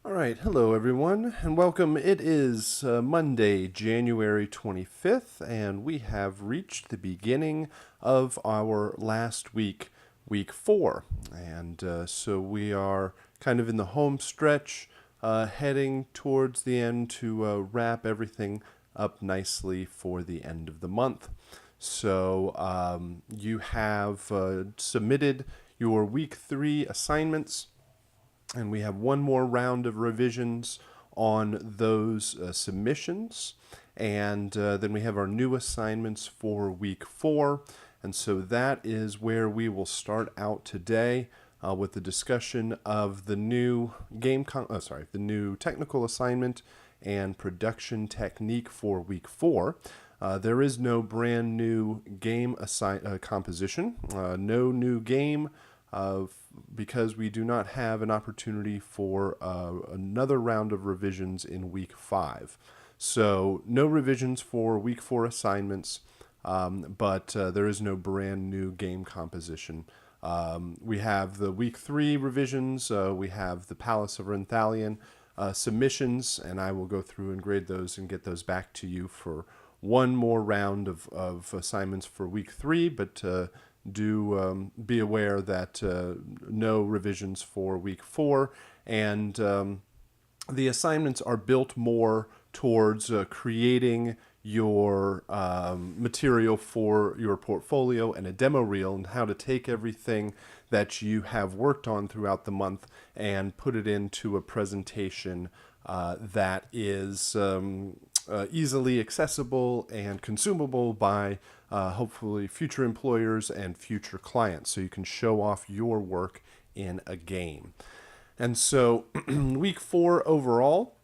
All right, hello everyone, and welcome. It is Monday, January 25th, and we have reached the beginning of our last week, week 4. And so we are kind of in the home stretch, heading towards the end to wrap everything up nicely for the end of the month. So you have submitted your week 3 assignments, and we have one more round of revisions on those submissions. And then we have our new assignments for week 4. And so that is where we will start out today with the discussion of the new the new technical assignment and production technique for week 4. There is no brand new game composition, no new game, because we do not have an opportunity for another round of revisions in week 5. So no revisions for week 4 assignments, but there is no brand new game composition. We have the week 3 revisions. We have the Palace of Renthalion submissions, and I will go through and grade those and get those back to you for one more round of assignments for week 3, but do be aware that no revisions for week 4, and the assignments are built more towards creating your material for your portfolio and a demo reel, and how to take everything that you have worked on throughout the month and put it into a presentation that is easily accessible and consumable by hopefully future employers and future clients, so you can show off your work in a game. And so week 4 overall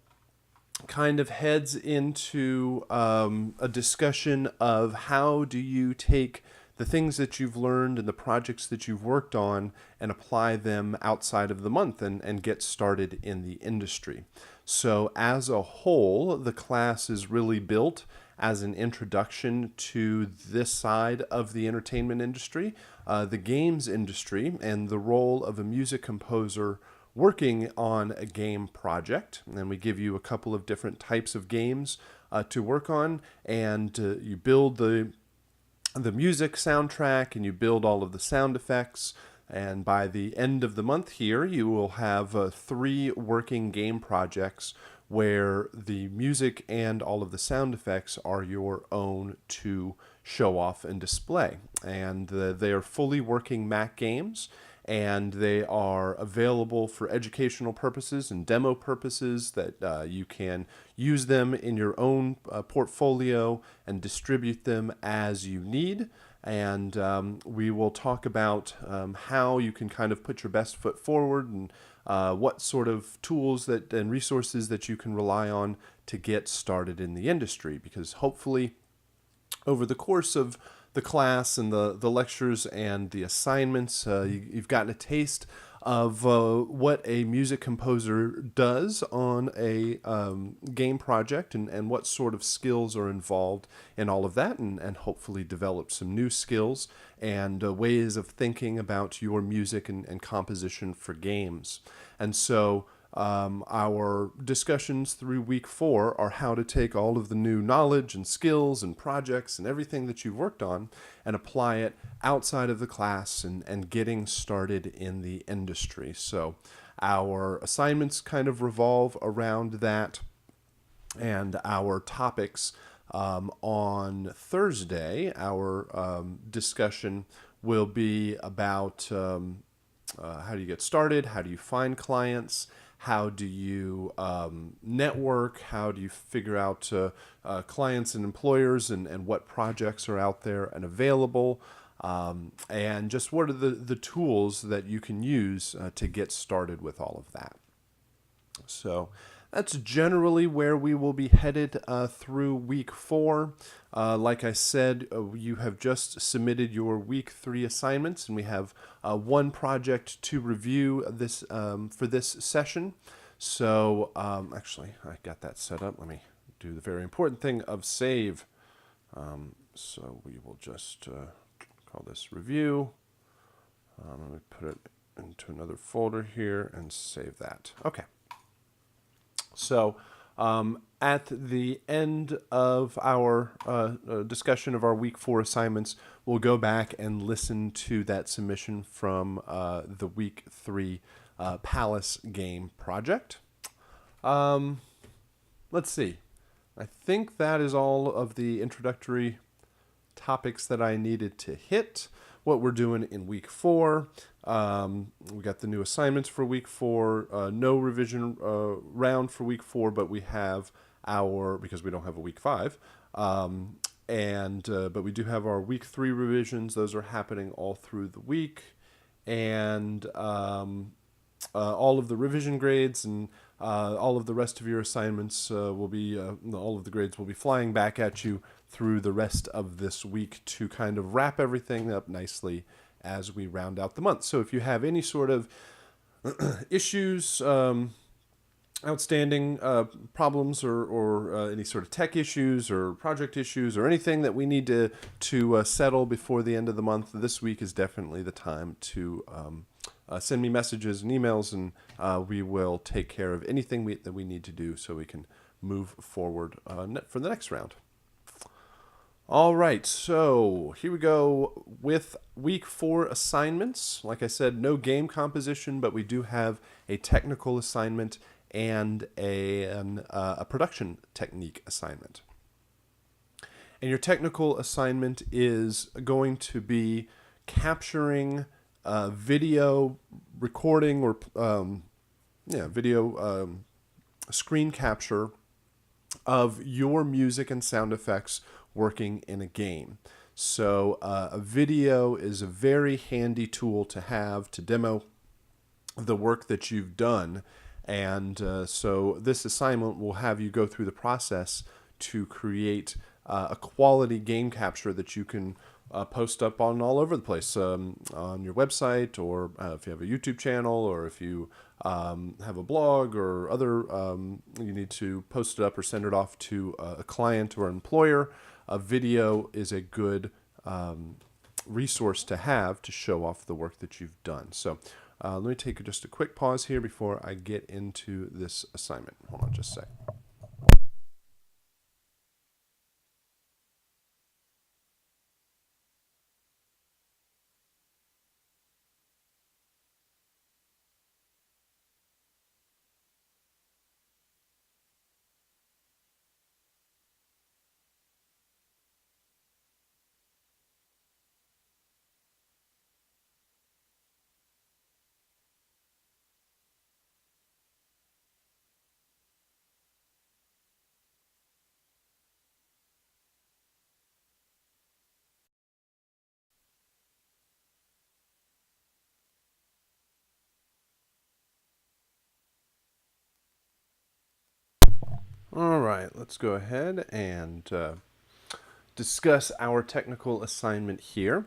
kind of heads into a discussion of how do you take the things that you've learned and the projects that you've worked on and apply them outside of the month and get started in the industry. So as a whole, the class is really built as an introduction to this side of the entertainment industry, the games industry, and the role of a music composer working on a game project. And we give you a couple of different types of games to work on, and you build the music soundtrack, and you build all of the sound effects. And by the end of the month here, you will have 3 working game projects where the music and all of the sound effects are your own to show off and display. And they are fully working Mac games, and they are available for educational purposes and demo purposes, that you can use them in your own portfolio and distribute them as you need. And we will talk about how you can kind of put your best foot forward, and what sort of tools and resources that you can rely on to get started in the industry. Because hopefully over the course of the class and the lectures and the assignments, you've gotten a taste of what a music composer does on a game project, and what sort of skills are involved in all of that, and hopefully develop some new skills and ways of thinking about your music and composition for games. And so our discussions through week 4 are how to take all of the new knowledge and skills and projects and everything that you've worked on and apply it outside of the class and getting started in the industry. So our assignments kind of revolve around that, and our topics on Thursday, our discussion will be about how do you get started, how do you find clients, how do you network, how do you figure out clients and employers, and what projects are out there and available, and just what are the tools that you can use to get started with all of that. So that's generally where we will be headed through week 4. Like I said, you have just submitted your week 3 assignments, and we have one project to review this for this session. So actually, I got that set up. Let me do the very important thing of save. So we will just call this review. Let me put it into another folder here and save that. Okay. So, at the end of our discussion of our week 4 assignments, we'll go back and listen to that submission from the week 3 Palace game project. Let's see. I think that is all of the introductory topics that I needed to hit. What we're doing in week 4. We got the new assignments for week 4. No revision round for week 4, but we have because we don't have a week 5. But we do have our week 3 revisions. Those are happening all through the week. And all of the revision grades and all of the rest of your assignments will be, all of the grades will be flying back at you through the rest of this week to kind of wrap everything up nicely as we round out the month. So if you have any sort of issues, outstanding problems or any sort of tech issues or project issues or anything that we need to settle before the end of the month, this week is definitely the time to send me messages and emails, and we will take care of anything that we need to do so we can move forward for the next round. All right, so here we go with week 4 assignments. Like I said, no game composition, but we do have a technical assignment and a production technique assignment. And your technical assignment is going to be capturing video recording or video screen capture of your music and sound effects working in a game. So a video is a very handy tool to have to demo the work that you've done. And so this assignment will have you go through the process to create a quality game capture that you can post up on all over the place, on your website, or if you have a YouTube channel, or if you have a blog or other, you need to post it up or send it off to a client or employer. A video is a good resource to have to show off the work that you've done. So let me take just a quick pause here before I get into this assignment. Hold on just a sec. All right, let's go ahead and discuss our technical assignment here.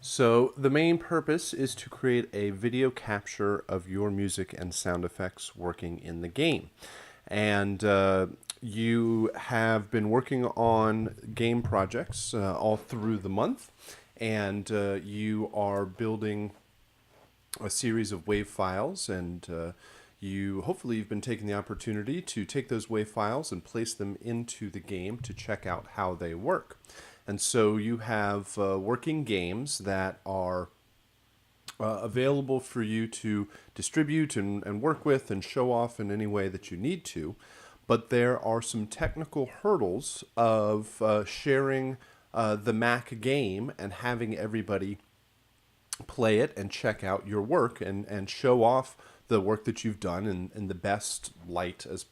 So the main purpose is to create a video capture of your music and sound effects working in the game. And you have been working on game projects all through the month, and you are building a series of WAV files, and hopefully you've been taking the opportunity to take those WAV files and place them into the game to check out how they work. And so you have working games that are available for you to distribute and work with and show off in any way that you need to. But there are some technical hurdles of sharing the Mac game and having everybody play it and check out your work and show off the work that you've done in the best light, as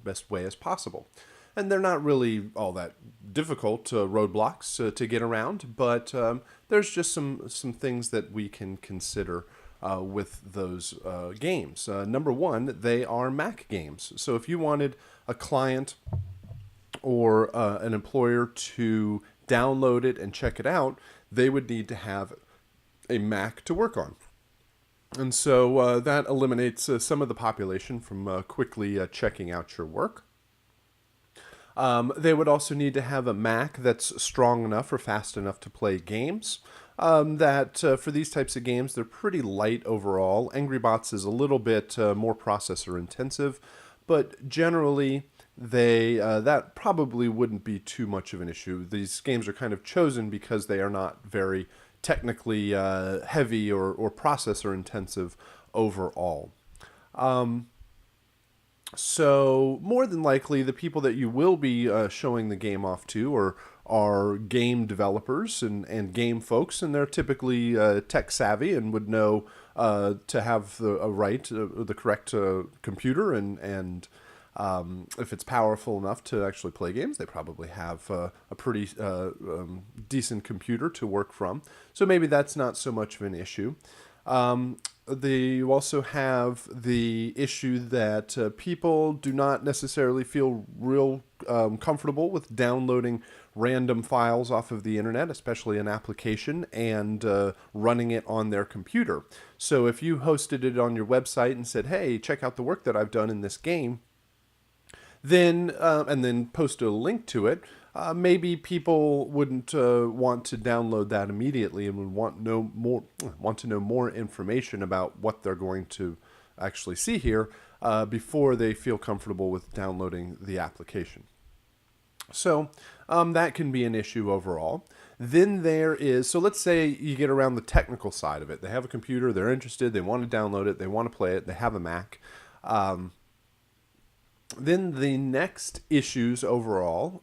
best way as possible. And they're not really all that difficult roadblocks to get around, but there's just some things that we can consider with those games. Number one, they are Mac games. So if you wanted a client or an employer to download it and check it out, they would need to have a Mac to work on. And so that eliminates some of the population from quickly checking out your work. They would also need to have a Mac that's strong enough or fast enough to play games. For these types of games, they're pretty light overall. Angry Bots is a little bit more processor intensive, but generally that probably wouldn't be too much of an issue. These games are kind of chosen because they are not very technically heavy or processor intensive overall. So more than likely, the people that you will be showing the game off to are game developers and game folks, and they're typically tech savvy and would know to have the correct computer and if it's powerful enough to actually play games, they probably have a pretty decent computer to work from. So maybe that's not so much of an issue. You also have the issue that people do not necessarily feel real comfortable with downloading random files off of the internet, especially an application, and running it on their computer. So if you hosted it on your website and said, hey, check out the work that I've done in this game, then and then post a link to it, maybe people wouldn't want to download that immediately and would want to know more information about what they're going to actually see here before they feel comfortable with downloading the application. So that can be an issue overall. Then so let's say you get around the technical side of it. They have a computer, they're interested, they want to download it, they want to play it, they have a Mac. Then the next issues overall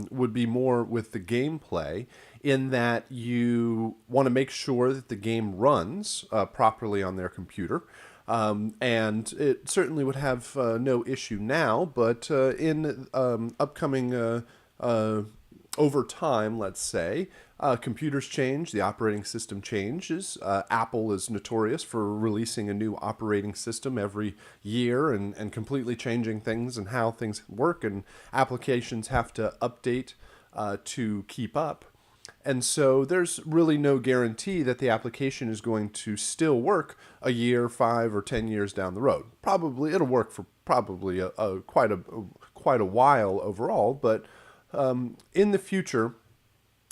would be more with the gameplay, in that you want to make sure that the game runs properly on their computer. And it certainly would have no issue now, but in upcoming over time, let's say, computers change, the operating system changes. Apple is notorious for releasing a new operating system every year and completely changing things and how things work, and applications have to update to keep up. And so there's really no guarantee that the application is going to still work a year, 5 or 10 years down the road. Probably it'll work for probably quite a while overall, but in the future,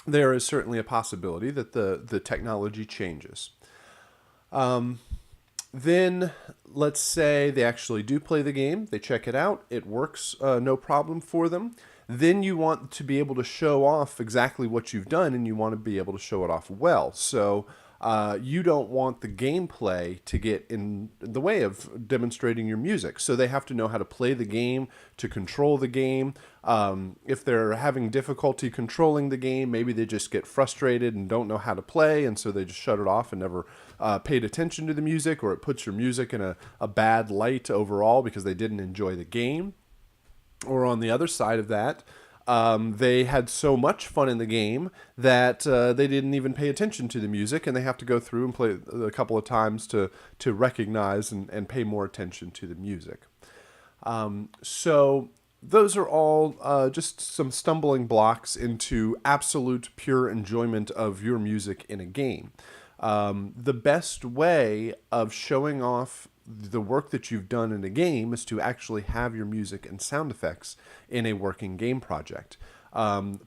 there is certainly a possibility that the technology changes. Then let's say they actually do play the game, they check it out, it works no problem for them. Then you want to be able to show off exactly what you've done, and you want to be able to show it off well. So you don't want the gameplay to get in the way of demonstrating your music. So they have to know how to play the game, to control the game. If they're having difficulty controlling the game, maybe they just get frustrated and don't know how to play, and so they just shut it off and never paid attention to the music, or it puts your music in a bad light overall because they didn't enjoy the game. Or on the other side of that, they had so much fun in the game that they didn't even pay attention to the music, and they have to go through and play a couple of times to recognize and pay more attention to the music. So those are all just some stumbling blocks into absolute pure enjoyment of your music in a game. The best way of showing off the work that you've done in a game is to actually have your music and sound effects in a working game project.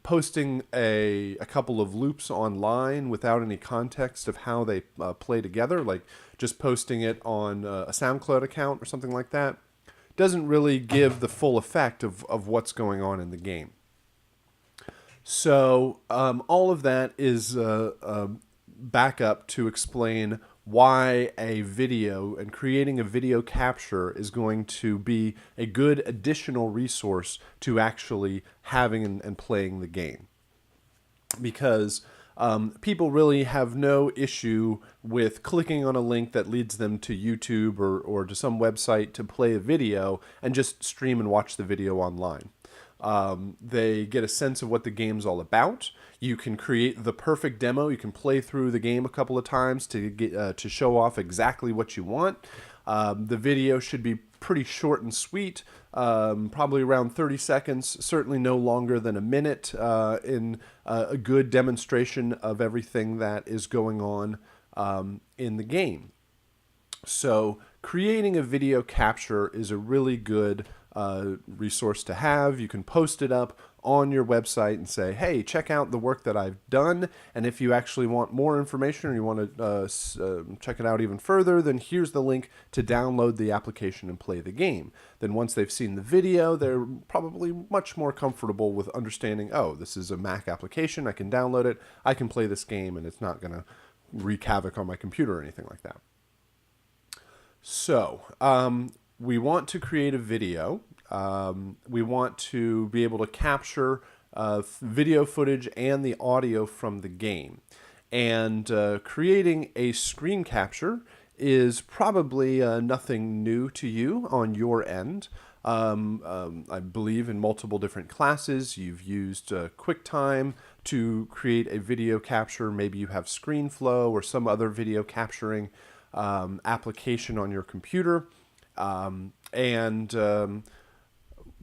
Posting a couple of loops online without any context of how they play together, like just posting it on a SoundCloud account or something like that, doesn't really give the full effect of what's going on in the game. So all of that is back up to explain why a video and creating a video capture is going to be a good additional resource to actually having and playing the game. Because people really have no issue with clicking on a link that leads them to YouTube or to some website to play a video and just stream and watch the video online. They get a sense of what the game's all about. You can create the perfect demo. You can play through the game a couple of times to get to show off exactly what you want. The video should be pretty short and sweet, probably around 30 seconds, certainly no longer than a minute, in a good demonstration of everything that is going on in the game. So creating a video capture is a really good resource to have. You can post it up on your website and say, hey, check out the work that I've done. And if you actually want more information or you want to check it out even further, then here's the link to download the application and play the game. Then once they've seen the video, they're probably much more comfortable with understanding, oh, this is a Mac application. I can download it. I can play this game and it's not going to wreak havoc on my computer or anything like that. So we want to create a video. We want to be able to capture video footage and the audio from the game. And creating a screen capture is probably nothing new to you on your end. I believe in multiple different classes you've used QuickTime to create a video capture. Maybe you have ScreenFlow or some other video capturing application on your computer.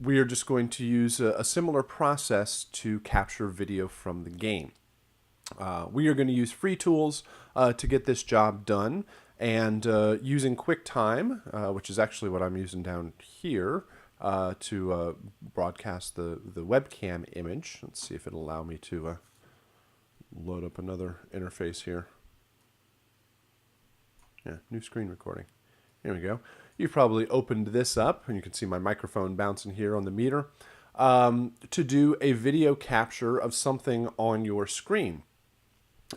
We are just going to use a similar process to capture video from the game. We are going to use free tools to get this job done, and using QuickTime, which is actually what I'm using down here to broadcast the webcam image. Let's see if it'll allow me to load up another interface here. Yeah, new screen recording. Here we go. You've probably opened this up, and you can see my microphone bouncing here on the meter, to do a video capture of something on your screen.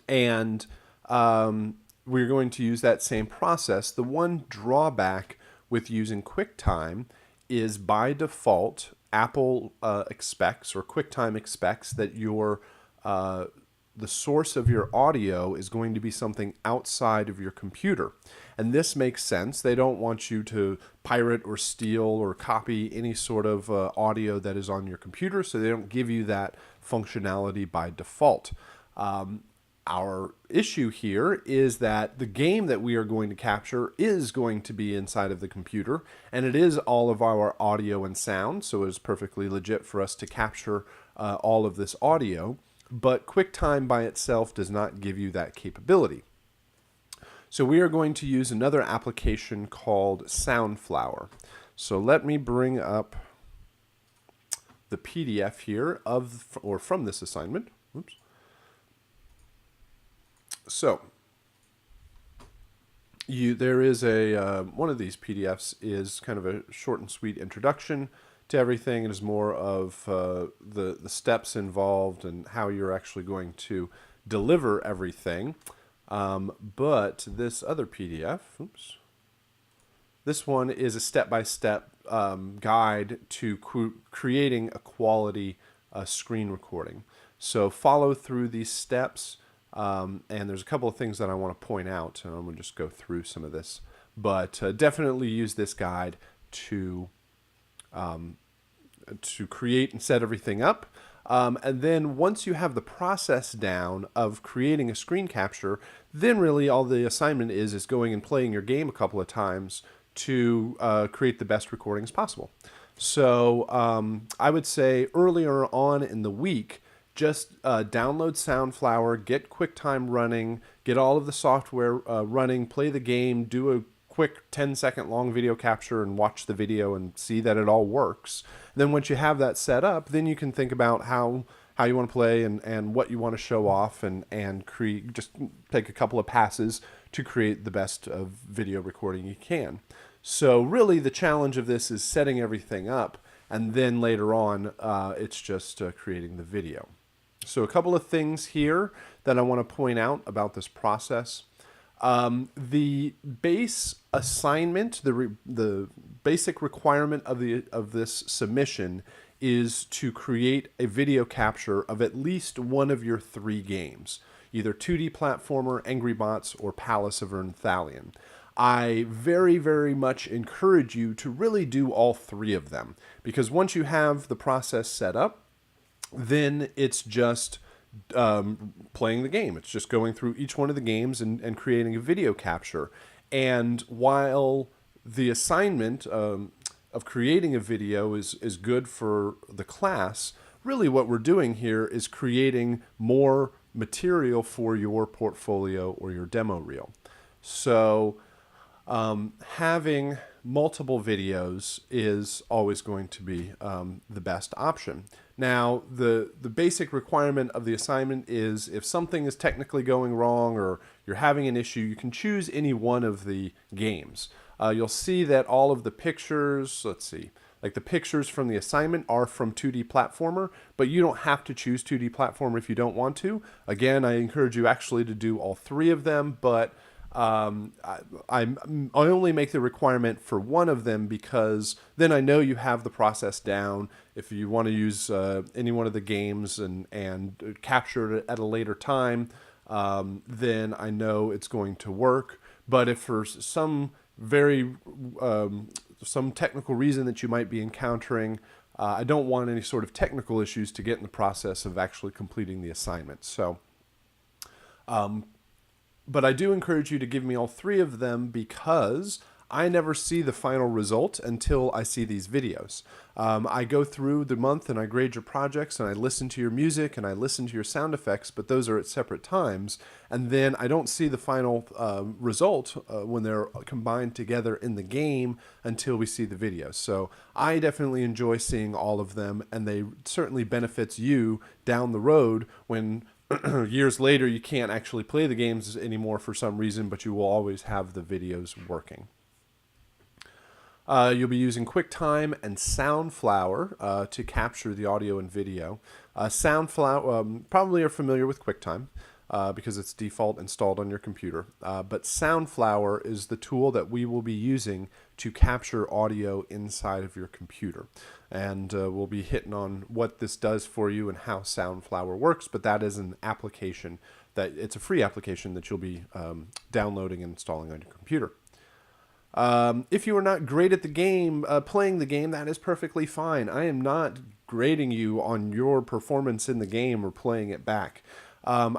And we're going to use that same process. The one drawback with using QuickTime is by default, Apple expects, or QuickTime expects, that the source of your audio is going to be something outside of your computer. And this makes sense. They don't want you to pirate or steal or copy any sort of audio that is on your computer, so they don't give you that functionality by default. Our issue here is that the game that we are going to capture is going to be inside of the computer, and it is all of our audio and sound, so it is perfectly legit for us to capture all of this audio. But QuickTime by itself does not give you that capability. So we are going to use another application called Soundflower. So let me bring up the PDF here from this assignment. Oops. So there is one of these PDFs is kind of a short and sweet introduction to everything. It is more of the steps involved and how you're actually going to deliver everything. But this other PDF, oops, this one is a step-by-step guide to creating a quality screen recording. So follow through these steps, and there's a couple of things that I want to point out, and I'm going to just go through some of this. But definitely use this guide to create and set everything up. And then once you have the process down of creating a screen capture, then really all the assignment is going and playing your game a couple of times to create the best recordings possible. So I would say earlier on in the week, just download Soundflower, get QuickTime running, get all of the software running, play the game, do a quick 10-second long video capture and watch the video and see that it all works. Then once you have that set up, then you can think about how you want to play and what you want to show off and create. Just take a couple of passes to create the best video recording you can. So really the challenge of this is setting everything up, and then later on it's just creating the video. So a couple of things here that I want to point out about this process. The base assignment, the basic requirement of this submission is to create a video capture of at least one of your 3 games, either 2D platformer, Angry Bots, or Palace of Ernthalion. I very, very much encourage you to really do all 3 of them, because once you have the process set up, then it's just playing the game. It's just going through each one of the games and creating a video capture. And while the assignment of creating a video is good for the class, really what we're doing here is creating more material for your portfolio or your demo reel. So Having multiple videos is always going to be the best option. Now, the basic requirement of the assignment is if something is technically going wrong or you're having an issue, you can choose any one of the games. You'll see that all of the pictures, let's see, like the pictures from the assignment are from 2D platformer, but you don't have to choose 2D platformer if you don't want to. Again, I encourage you actually to do all three of them, but I only make the requirement for one of them because then I know you have the process down. If you want to use any one of the games and capture it at a later time, then I know it's going to work. But if for some some technical reason that you might be encountering, I don't want any sort of technical issues to get in the process of actually completing the assignment. So, but I do encourage you to give me all three of them because I never see the final result until I see these videos. I go through the month and I grade your projects and I listen to your music and I listen to your sound effects, but those are at separate times. And then I don't see the final result when they're combined together in the game until we see the videos. So I definitely enjoy seeing all of them, and they certainly benefits you down the road when years later you can't actually play the games anymore for some reason, but you will always have the videos working. You'll be using QuickTime and Soundflower to capture the audio and video. Soundflower, probably are familiar with QuickTime because it's default installed on your computer. But Soundflower is the tool that we will be using to capture audio inside of your computer. And we'll be hitting on what this does for you and how Soundflower works, but that is an application it's a free application that you'll be downloading and installing on your computer. If you are not great at the game, playing the game, that is perfectly fine. I am not grading you on your performance in the game or playing it back. I'm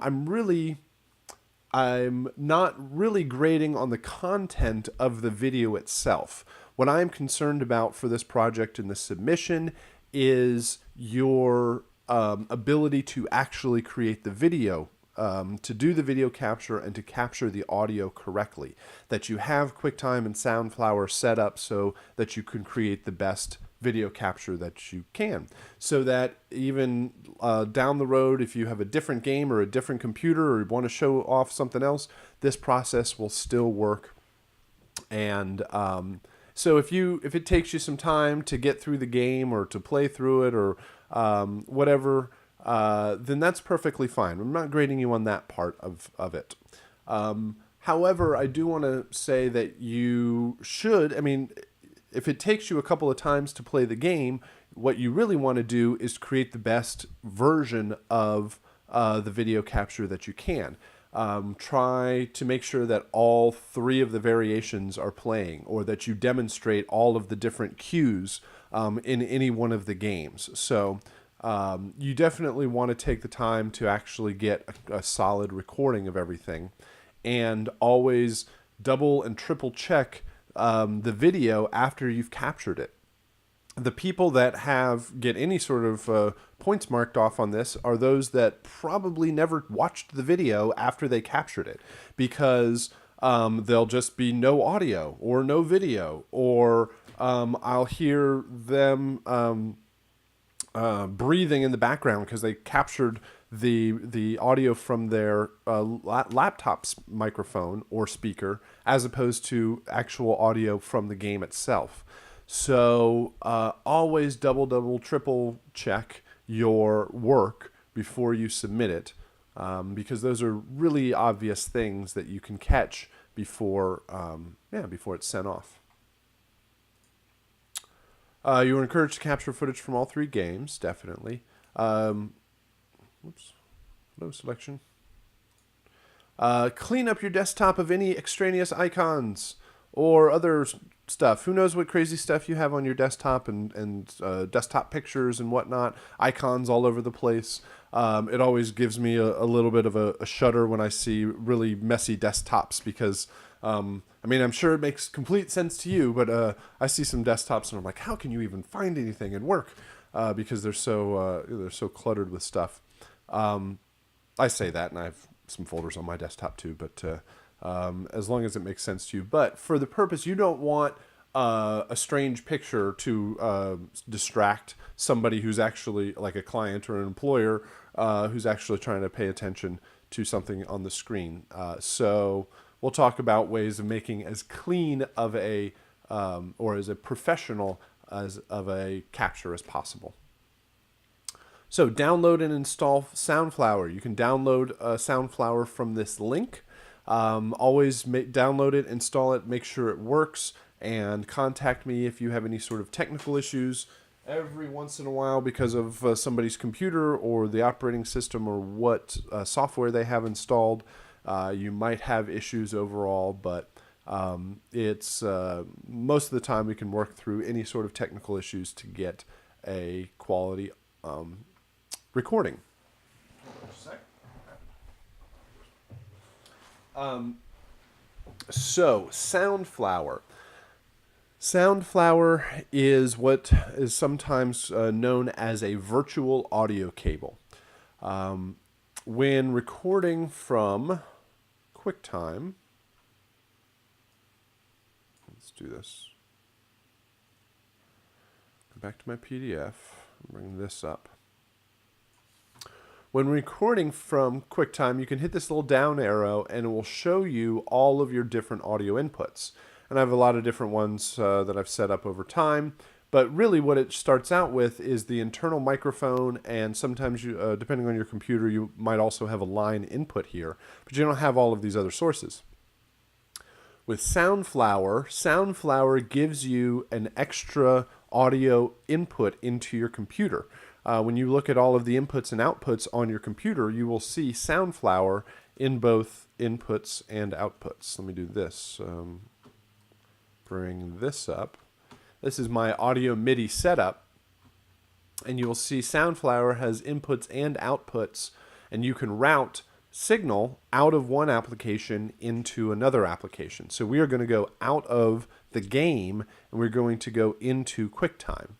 not really grading on the content of the video itself. What I'm concerned about for this project and the submission is your ability to actually create the video, to do the video capture and to capture the audio correctly, that you have QuickTime and Soundflower set up so that you can create the best video capture that you can, so that even down the road, if you have a different game or a different computer or want to show off something else, this process will still work. And so if it takes you some time to get through the game or to play through it or whatever, then that's perfectly fine. I'm not grading you on that part of it. However, I do want to say that you should, if it takes you a couple of times to play the game, what you really want to do is create the best version of the video capture that you can. Try to make sure that all three of the variations are playing, or that you demonstrate all of the different cues in any one of the games. So you definitely want to take the time to actually get a solid recording of everything, and always double and triple check the video after you've captured it. The people that get any sort of points marked off on this are those that probably never watched the video after they captured it, because there'll just be no audio or no video, or I'll hear them breathing in the background because they captured the audio from their laptop's microphone or speaker as opposed to actual audio from the game itself. So always double, triple check your work before you submit it, because those are really obvious things that you can catch before it's sent off. You are encouraged to capture footage from all three games, definitely. Whoops, no selection. Clean up your desktop of any extraneous icons or other stuff. Who knows what crazy stuff you have on your desktop and desktop pictures and whatnot, icons all over the place. It always gives me a little bit of a shudder when I see really messy desktops, because I'm sure it makes complete sense to you, but I see some desktops and I'm like, how can you even find anything and work? Because they're so cluttered with stuff. I say that, and I have some folders on my desktop too, but as long as it makes sense to you. But for the purpose, you don't want a strange picture to distract somebody who's actually like a client or an employer who's actually trying to pay attention to something on the screen. So we'll talk about ways of making as clean of a or as a professional as of a capture as possible. So download and install Soundflower. You can download Soundflower from this link. Always download it, install it, make sure it works, and contact me if you have any sort of technical issues. Every once in a while, because of somebody's computer or the operating system or what software they have installed, you might have issues overall, but it's most of the time we can work through any sort of technical issues to get a quality recording. So Soundflower. Soundflower is what is sometimes known as a virtual audio cable. When recording from QuickTime, let's do this. Go back to my PDF, bring this up. When recording from QuickTime, you can hit this little down arrow and it will show you all of your different audio inputs. And I have a lot of different ones that I've set up over time. But really what it starts out with is the internal microphone, and sometimes, you, depending on your computer, you might also have a line input here. But you don't have all of these other sources. With Soundflower, Soundflower gives you an extra audio input into your computer. When you look at all of the inputs and outputs on your computer, you will see Soundflower in both inputs and outputs. Let me do this. Bring this up. This is my audio MIDI setup, and you will see Soundflower has inputs and outputs, and you can route signal out of one application into another application. So we are going to go out of the game, and we're going to go into QuickTime.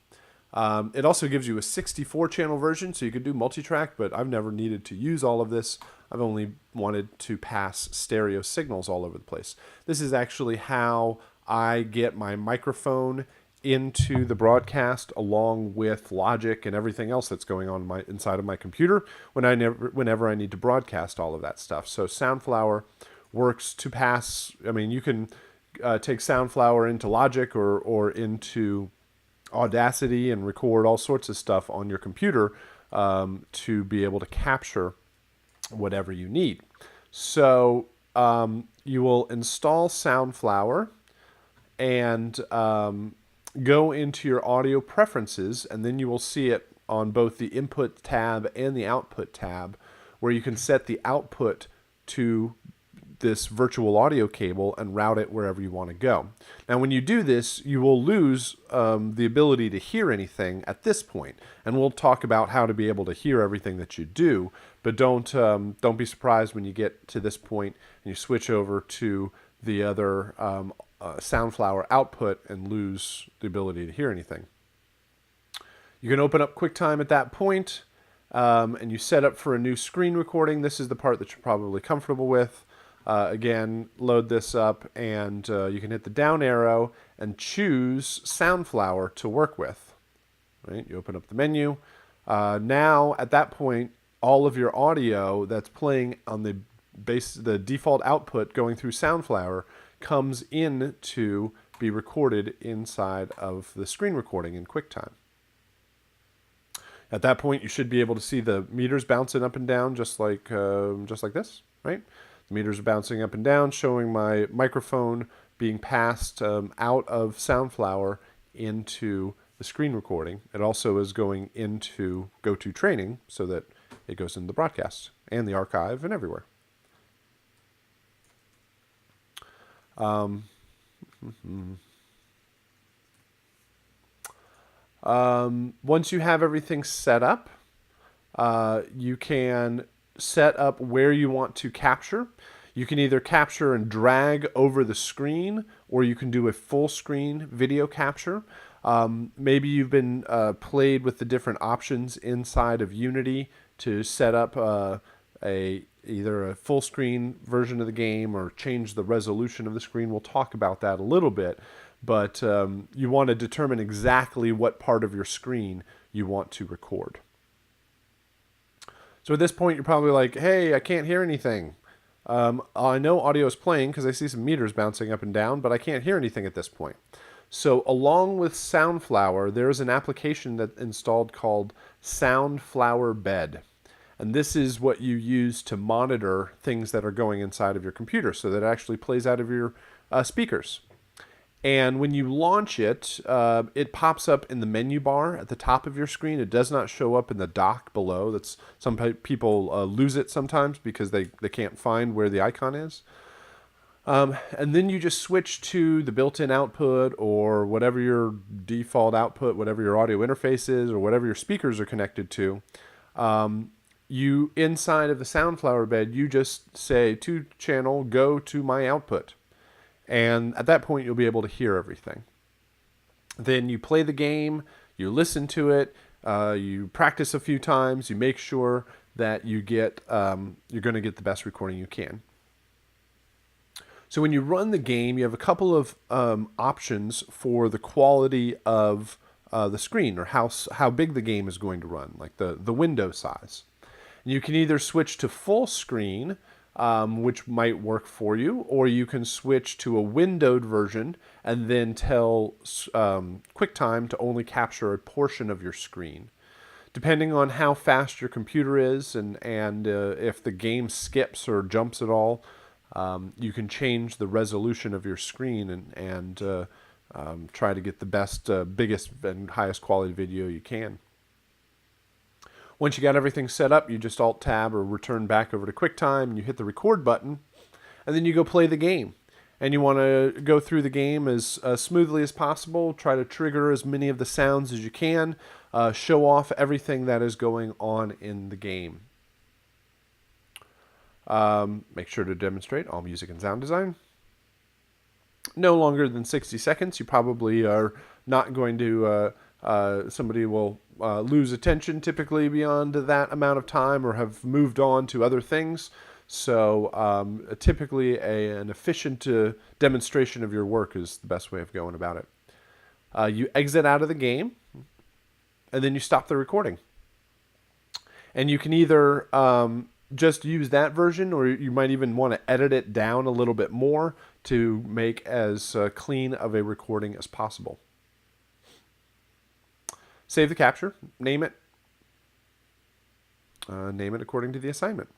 It also gives you a 64-channel version, so you could do multi-track, but I've never needed to use all of this. I've only wanted to pass stereo signals all over the place. This is actually how I get my microphone into the broadcast along with logic and everything else that's going on inside of my computer whenever I need to broadcast all of that stuff. So Soundflower works to pass. I mean, you can take Soundflower into Logic or into Audacity and record all sorts of stuff on your computer to be able to capture whatever you need. So you will install Soundflower and go into your audio preferences, and then you will see it on both the input tab and the output tab, where you can set the output to this virtual audio cable and route it wherever you want to go. Now, when you do this, you will lose the ability to hear anything at this point, and we'll talk about how to be able to hear everything that you do. But don't be surprised when you get to this point and you switch over to the other Soundflower output and lose the ability to hear anything. You can open up QuickTime at that point, and you set up for a new screen recording. This is the part that you're probably comfortable with. Again, load this up, and you can hit the down arrow and choose Soundflower to work with. Right? You open up the menu. Now, at that point, all of your audio that's playing on the default output going through Soundflower comes in to be recorded inside of the screen recording in QuickTime. At that point, you should be able to see the meters bouncing up and down just like this, right? The meters are bouncing up and down, showing my microphone being passed out of Soundflower into the screen recording. It also is going into GoTo Training so that it goes into the broadcast and the archive and everywhere. Once you have everything set up, you can set up where you want to capture. You can either capture and drag over the screen, or you can do a full screen video capture. Maybe you've been played with the different options inside of Unity to set up either a full screen version of the game or change the resolution of the screen. We'll talk about that a little bit, but you want to determine exactly what part of your screen you want to record. So at this point, you're probably like, hey, I can't hear anything. I know audio is playing because I see some meters bouncing up and down, but I can't hear anything at this point. So along with Soundflower, there is an application that's installed called Soundflower Bed. And this is what you use to monitor things that are going inside of your computer so that it actually plays out of your speakers. And when you launch it, it pops up in the menu bar at the top of your screen. It does not show up in the dock below. That's some people lose it sometimes because they can't find where the icon is. And then you just switch to the built-in output or whatever your default output, whatever your audio interface is, or whatever your speakers are connected to. You, inside of the Soundflower Bed, you just say to channel, go to my output. And at that point, you'll be able to hear everything. Then you play the game, you listen to it, you practice a few times, you make sure that you get, you're going to get the best recording you can. So when you run the game, you have a couple of options for the quality of the screen, or how big the game is going to run, like the window size. And you can either switch to full screen, which might work for you, or you can switch to a windowed version and then tell QuickTime to only capture a portion of your screen. Depending on how fast your computer is and if the game skips or jumps at all, you can change the resolution of your screen and try to get the best, biggest, and highest quality video you can. Once you got everything set up, you just Alt-Tab or return back over to QuickTime, and you hit the record button, and then you go play the game. And you want to go through the game as smoothly as possible, try to trigger as many of the sounds as you can, show off everything that is going on in the game. Make sure to demonstrate all music and sound design. No longer than 60 seconds. You probably are not going to, somebody will lose attention typically beyond that amount of time or have moved on to other things. So typically an efficient demonstration of your work is the best way of going about it. You exit out of the game, and then you stop the recording. And you can either just use that version, or you might even want to edit it down a little bit more to make as clean of a recording as possible. Save the capture, name it according to the assignment.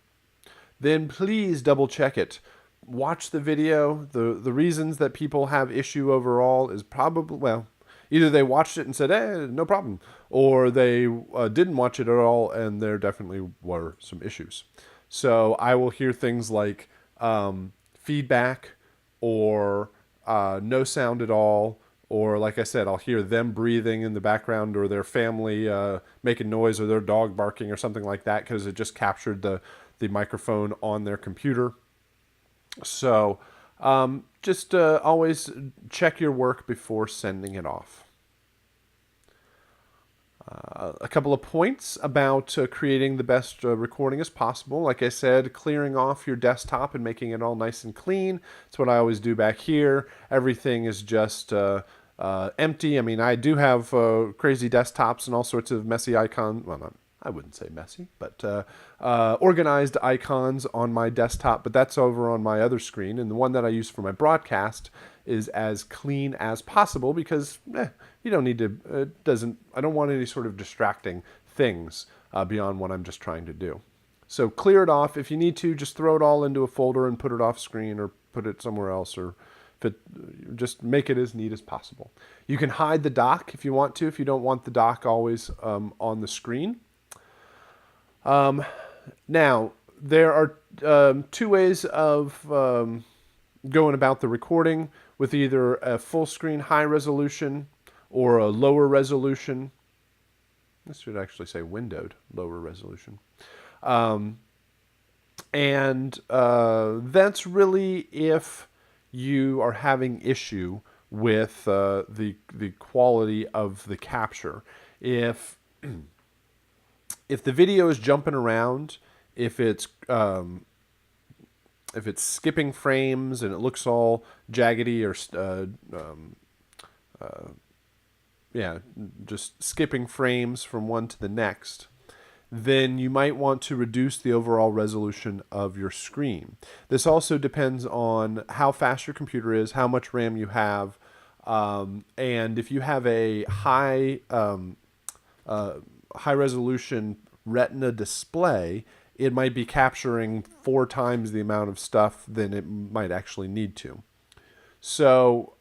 Then please double check it. Watch the video. The reasons that people have issue overall is probably, well, either they watched it and said, no problem, or they didn't watch it at all and there definitely were some issues. So I will hear things like feedback or no sound at all, or like I said, I'll hear them breathing in the background or their family making noise or their dog barking or something like that because it just captured the microphone on their computer. So just always check your work before sending it off. A couple of points about creating the best recording as possible. Like I said, clearing off your desktop and making it all nice and clean. That's what I always do back here. Everything is just empty. I mean, I do have crazy desktops and all sorts of messy icons. Well, I wouldn't say messy, but organized icons on my desktop, but that's over on my other screen. And the one that I use for my broadcast is as clean as possible because you don't need to, I don't want any sort of distracting things beyond what I'm just trying to do. So clear it off. If you need to, just throw it all into a folder and put it off screen or put it somewhere else, or just make it as neat as possible. You can hide the dock if you want to, if you don't want the dock always on the screen. Now, there are two ways of going about the recording, with either a full screen high resolution or a lower resolution. This should actually say windowed lower resolution. And that's really if you are having issue with the quality of the capture. If the video is jumping around If it's skipping frames and it looks all jaggedy or yeah, just skipping frames from one to the next, then you might want to reduce the overall resolution of your screen. This also depends on how fast your computer is, how much RAM you have, and if you have a high resolution Retina display, it might be capturing 4 times the amount of stuff than it might actually need to. So,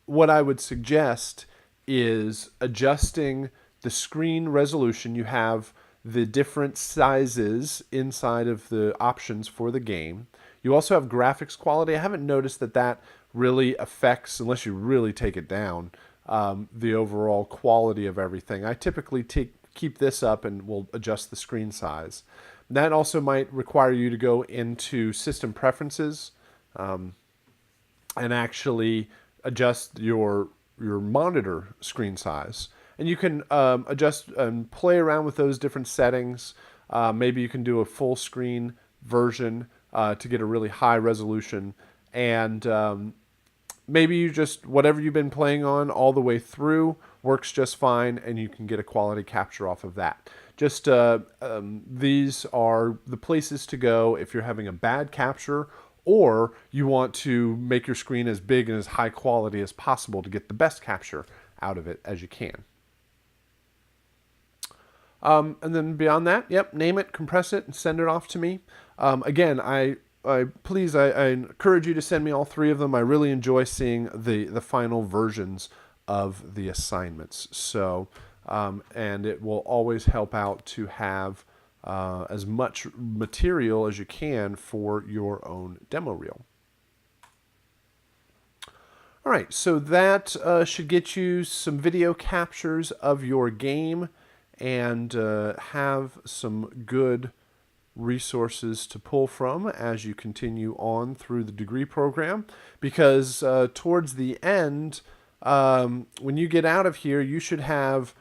what I would suggest is adjusting the screen resolution. You have the different sizes inside of the options for the game. You also have graphics quality. I haven't noticed that really affects, unless you really take it down, the overall quality of everything. I typically keep this up and will adjust the screen size. That also might require you to go into system preferences and actually adjust your monitor screen size. And you can adjust and play around with those different settings. Maybe you can do a full screen version to get a really high resolution. And maybe you just, whatever you've been playing on all the way through works just fine, and you can get a quality capture off of that. Just these are the places to go if you're having a bad capture, or you want to make your screen as big and as high quality as possible to get the best capture out of it as you can. And then beyond that, yep, name it, compress it, and send it off to me. Again, I encourage you to send me all 3 of them. I really enjoy seeing the final versions of the assignments. So, and it will always help out to have as much material as you can for your own demo reel. All right, so that should get you some video captures of your game and have some good resources to pull from as you continue on through the degree program, because towards the end, when you get out of here, you should have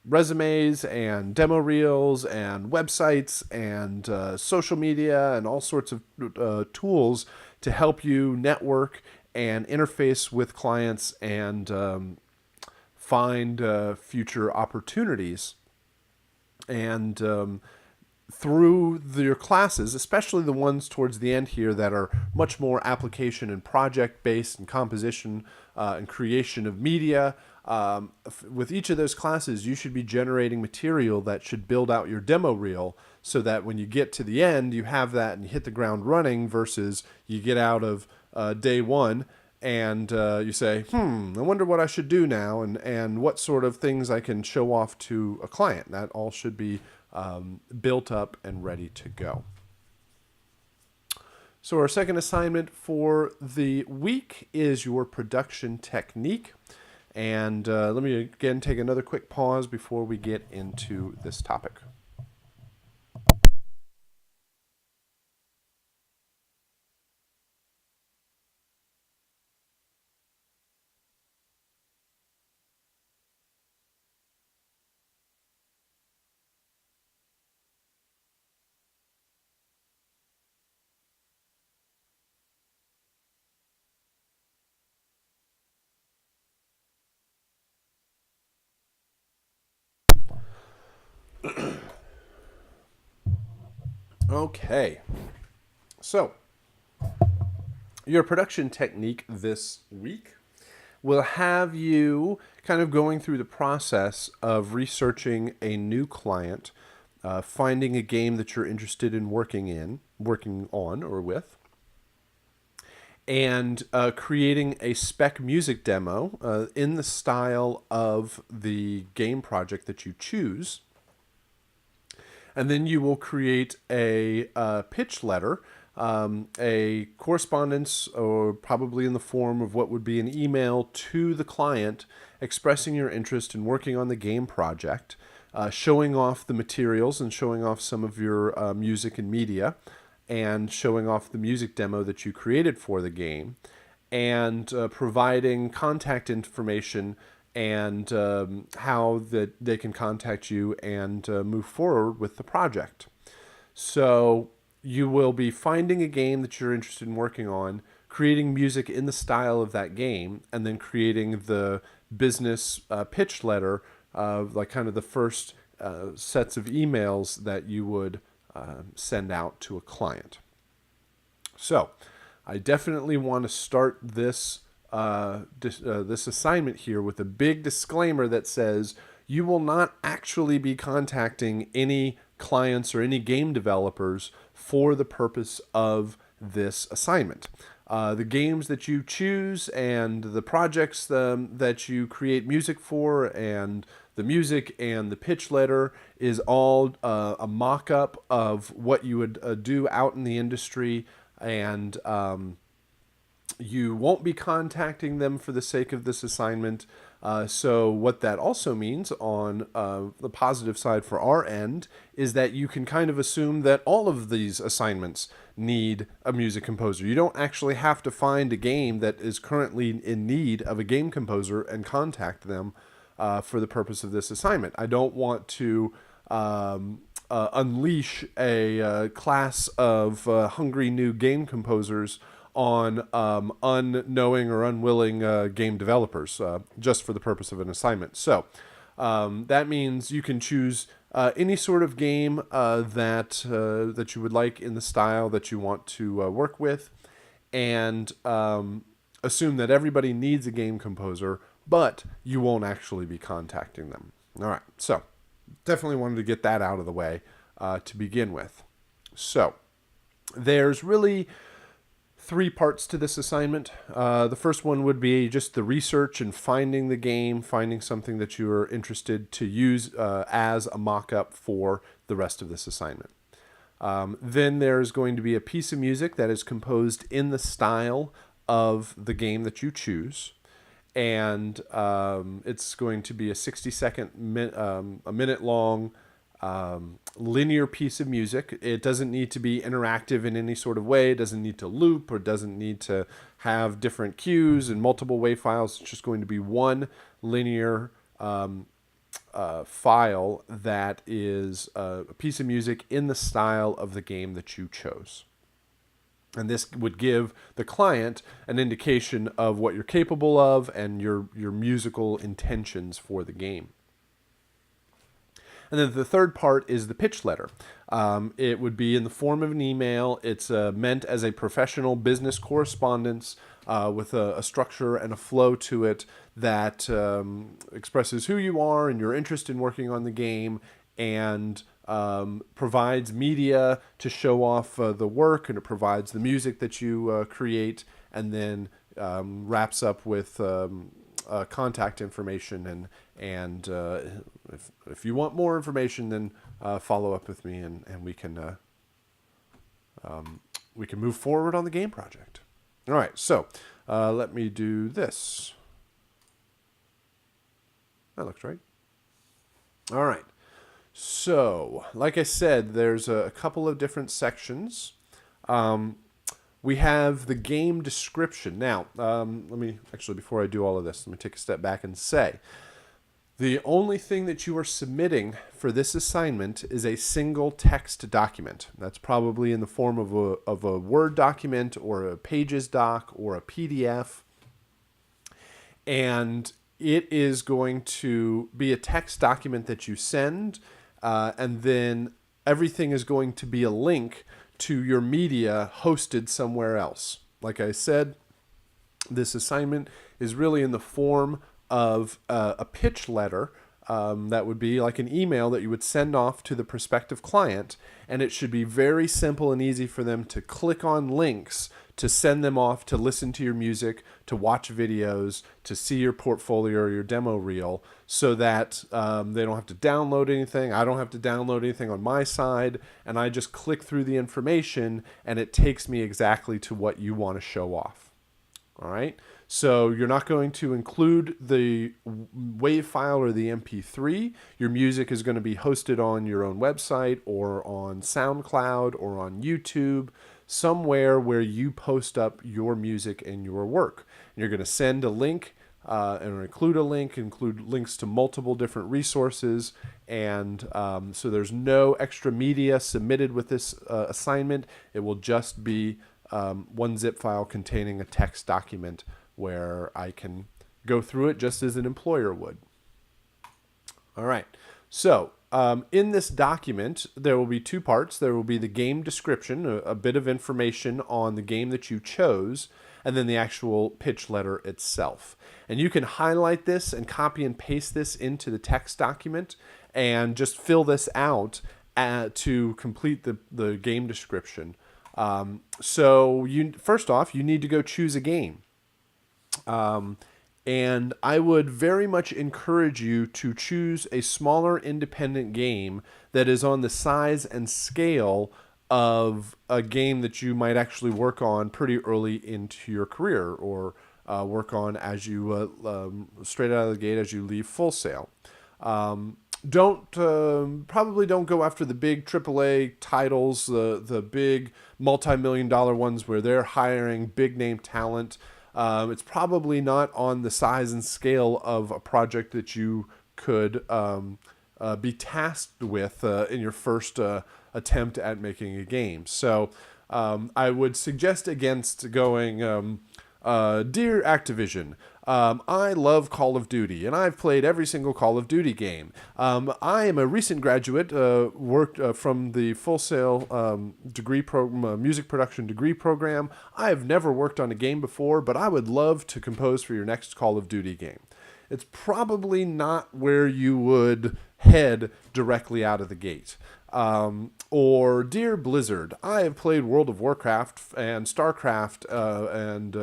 resumes and demo reels and websites and social media and all sorts of tools to help you network and interface with clients and find future opportunities. And through your classes, especially the ones towards the end here that are much more application and project based and composition and creation of media, with each of those classes, you should be generating material that should build out your demo reel so that when you get to the end, you have that and you hit the ground running, versus you get out of day one and you say, I wonder what I should do now and what sort of things I can show off to a client. That all should be built up and ready to go. So our second assignment for the week is your production technique. And let me again take another quick pause before we get into this topic. Okay, so your production technique this week will have you kind of going through the process of researching a new client, finding a game that you're interested in working on or with, and creating a spec music demo in the style of the game project that you choose. And then you will create a pitch letter, a correspondence, or probably in the form of what would be an email to the client, expressing your interest in working on the game project, showing off the materials and showing off some of your music and media, and showing off the music demo that you created for the game, and providing contact information and how that they can contact you and move forward with the project. So you will be finding a game that you're interested in working on, creating music in the style of that game, and then creating the business pitch letter, like kind of the first sets of emails that you would send out to a client. So I definitely want to start this assignment here with a big disclaimer that says you will not actually be contacting any clients or any game developers for the purpose of this assignment. The games that you choose and the projects that you create music for, and the music and the pitch letter is all a mock-up of what you would do out in the industry, and you won't be contacting them for the sake of this assignment. So what that also means on the positive side for our end is that you can kind of assume that all of these assignments need a music composer. You don't actually have to find a game that is currently in need of a game composer and contact them for the purpose of this assignment. I don't want to unleash a class of hungry new game composers on unknowing or unwilling game developers just for the purpose of an assignment. So that means you can choose any sort of game that you would like in the style that you want to work with, and assume that everybody needs a game composer, but you won't actually be contacting them. All right, so definitely wanted to get that out of the way to begin with. So there's really three parts to this assignment. The first one would be just the research and finding the game, finding something that you are interested to use as a mock-up for the rest of this assignment. Then there's going to be a piece of music that is composed in the style of the game that you choose. And it's going to be a 60-second, a minute long linear piece of music. It doesn't need to be interactive in any sort of way. It doesn't need to loop or doesn't need to have different cues and multiple WAV files. It's just going to be one linear file that is a piece of music in the style of the game that you chose. And this would give the client an indication of what you're capable of and your musical intentions for the game. And then the third part is the pitch letter. It would be in the form of an email. It's meant as a professional business correspondence with a structure and a flow to it that expresses who you are and your interest in working on the game, and provides media to show off the work, and it provides the music that you create, and then wraps up with contact information, and if you want more information, then follow up with me, and we can move forward on the game project. All right, so let me do this. That looks right. All right. So, like I said, there's a couple of different sections. We have the game description. Now, let me, actually, before I do all of this, let me take a step back and say, the only thing that you are submitting for this assignment is a single text document. That's probably in the form of a Word document or a Pages doc or a PDF. And it is going to be a text document that you send, and then everything is going to be a link to your media hosted somewhere else. Like I said, this assignment is really in the form of a pitch letter that would be like an email that you would send off to the prospective client, and it should be very simple and easy for them to click on links to send them off to listen to your music, to watch videos, to see your portfolio or your demo reel, so that they don't have to download anything. I don't have to download anything on my side, and I just click through the information and it takes me exactly to what you want to show off. All right. So you're not going to include the WAV file or the MP3. Your music is going to be hosted on your own website or on SoundCloud or on YouTube, somewhere where you post up your music and your work. And you're going to send a link and include a link, include links to multiple different resources. And so there's no extra media submitted with this assignment. It will just be one zip file containing a text document where I can go through it just as an employer would. All right. So in this document, there will be two parts. There will be the game description, a bit of information on the game that you chose, and then the actual pitch letter itself. And you can highlight this and copy and paste this into the text document and just fill this out to complete the game description. So first off, you need to go choose a game. And I would very much encourage you to choose a smaller independent game that is on the size and scale of a game that you might actually work on pretty early into your career, or work on as you straight out of the gate as you leave Full Sail. Probably don't go after the big AAA titles, the big multi-million-dollar ones where they're hiring big name talent. It's probably not on the size and scale of a project that you could be tasked with in your first attempt at making a game. So I would suggest against going, Dear Activision, I love Call of Duty, and I've played every single Call of Duty game. I am a recent graduate, worked from the Full Sail degree program, music production degree program. I have never worked on a game before, but I would love to compose for your next Call of Duty game. It's probably not where you would head directly out of the gate. Or Dear Blizzard, I have played World of Warcraft and StarCraft and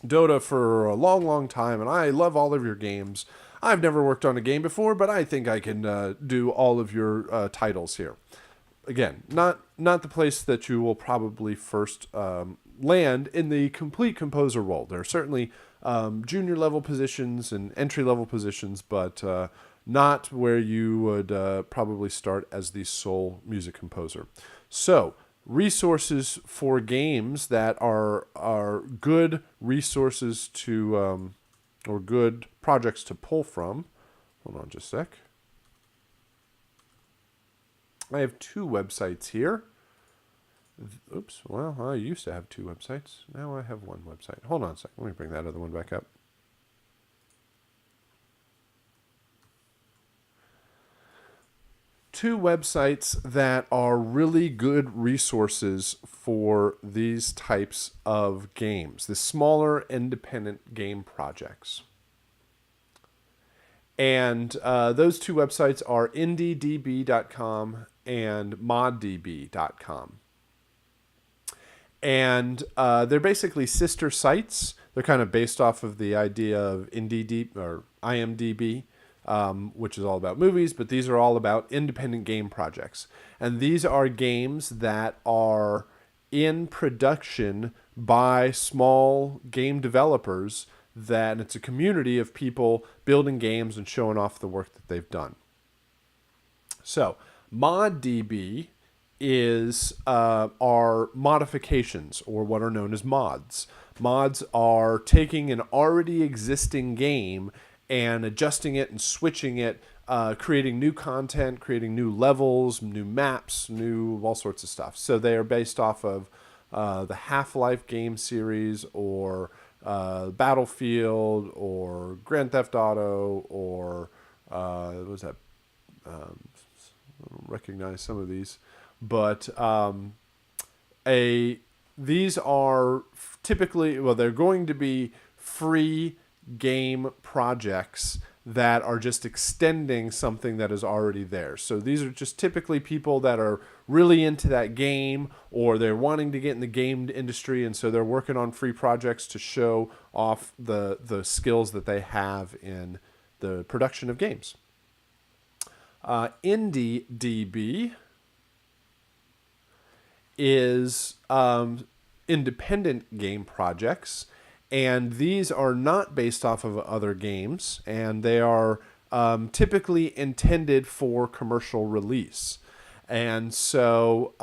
Dota for a long, long time, and I love all of your games. I've never worked on a game before, but I think I can do all of your titles here. Again, not the place that you will probably first land in the complete composer role. There are certainly junior level positions and entry level positions, but not where you would probably start as the sole music composer. So, resources for games that are good resources to, or good projects to pull from. Hold on just a sec. I have two websites here. Oops, well, I used to have two websites. Now I have one website. Hold on a second. Let me bring that other one back up. Two websites that are really good resources for these types of games, the smaller independent game projects. And those two websites are indiedb.com and moddb.com. And they're basically sister sites. They're kind of based off of the idea of IndieDB or IMDb, which is all about movies, but these are all about independent game projects. And these are games that are in production by small game developers, that it's a community of people building games and showing off the work that they've done. So ModDB is are modifications, or what are known as mods. Mods are taking an already existing game and adjusting it and switching it, creating new content, creating new levels, new maps, new all sorts of stuff. So they are based off of the Half-Life game series, or Battlefield, or Grand Theft Auto, or what was that? I don't recognize some of these, but these are typically, well, they're going to be free game projects that are just extending something that is already there. So these are just typically people that are really into that game, or they're wanting to get in the game industry, and so they're working on free projects to show off the skills that they have in the production of games. IndieDB is independent game projects, and these are not based off of other games, and they are typically intended for commercial release. And so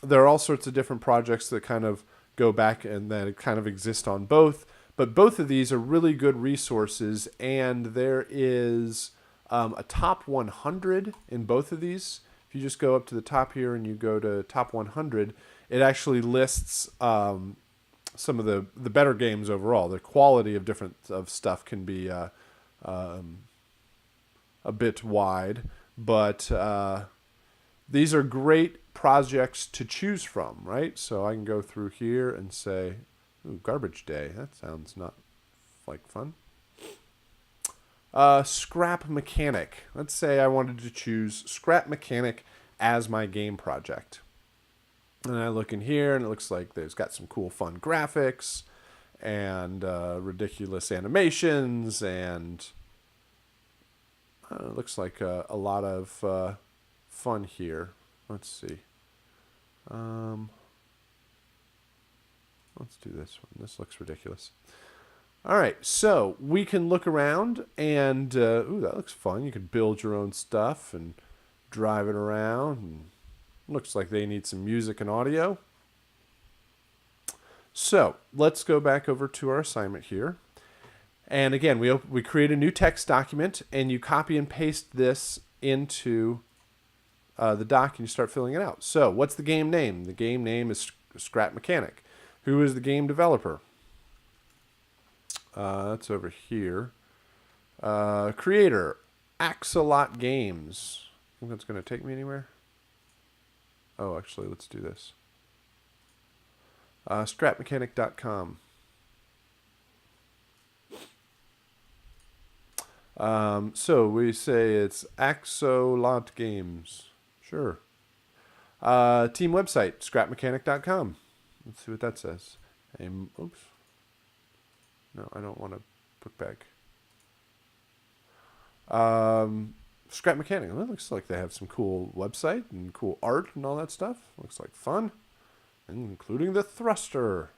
there are all sorts of different projects that kind of go back and that kind of exist on both, But both of these are really good resources, and there is a top 100 in both of these. If you just go up to the top here and you go to top 100, it actually lists some of the better games overall. The quality of different of stuff can be a bit wide, but these are great projects to choose from, right? So I can go through here and say, ooh, Garbage Day. That sounds not like fun. Scrap Mechanic. Let's say I wanted to choose Scrap Mechanic as my game project. And I look in here, and it looks like there's got some cool, fun graphics and ridiculous animations, and it looks like a lot of fun here. Let's see. Let's do this one. This looks ridiculous. All right, so we can look around, and ooh, that looks fun. You can build your own stuff and drive it around. And looks like they need some music and audio. So let's go back over to our assignment here. And again, we create a new text document, and you copy and paste this into the doc, and you start filling it out. So what's the game name? The game name is Scrap Mechanic. Who is the game developer? That's over here. Creator, Axolot Games. Think that's going to take me anywhere? Oh, actually, let's do this. Scrapmechanic.com. So we say it's Axolot Games. Sure. Team website, scrapmechanic.com. Let's see what that says. Oops. No, I don't want to put back. Scrap Mechanic. Well, it looks like they have some cool website and cool art and all that stuff. Looks like fun, including the thruster.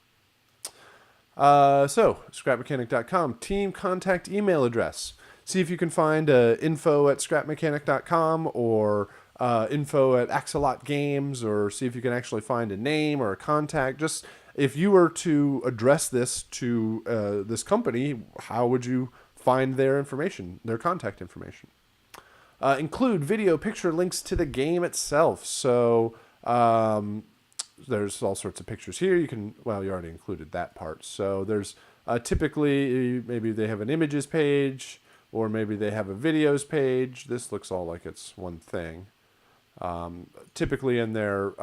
So, scrapmechanic.com. Team contact email address. See if you can find info@scrapmechanic.com or info at Axolot Games, or see if you can actually find a name or a contact. Just if you were to address this to this company, how would you find their information, their contact information? Include video, picture, links to the game itself. So there's all sorts of pictures here. You can, well, you already included that part. So there's typically, maybe they have an images page, or maybe they have a videos page. This looks all like it's one thing. Typically in their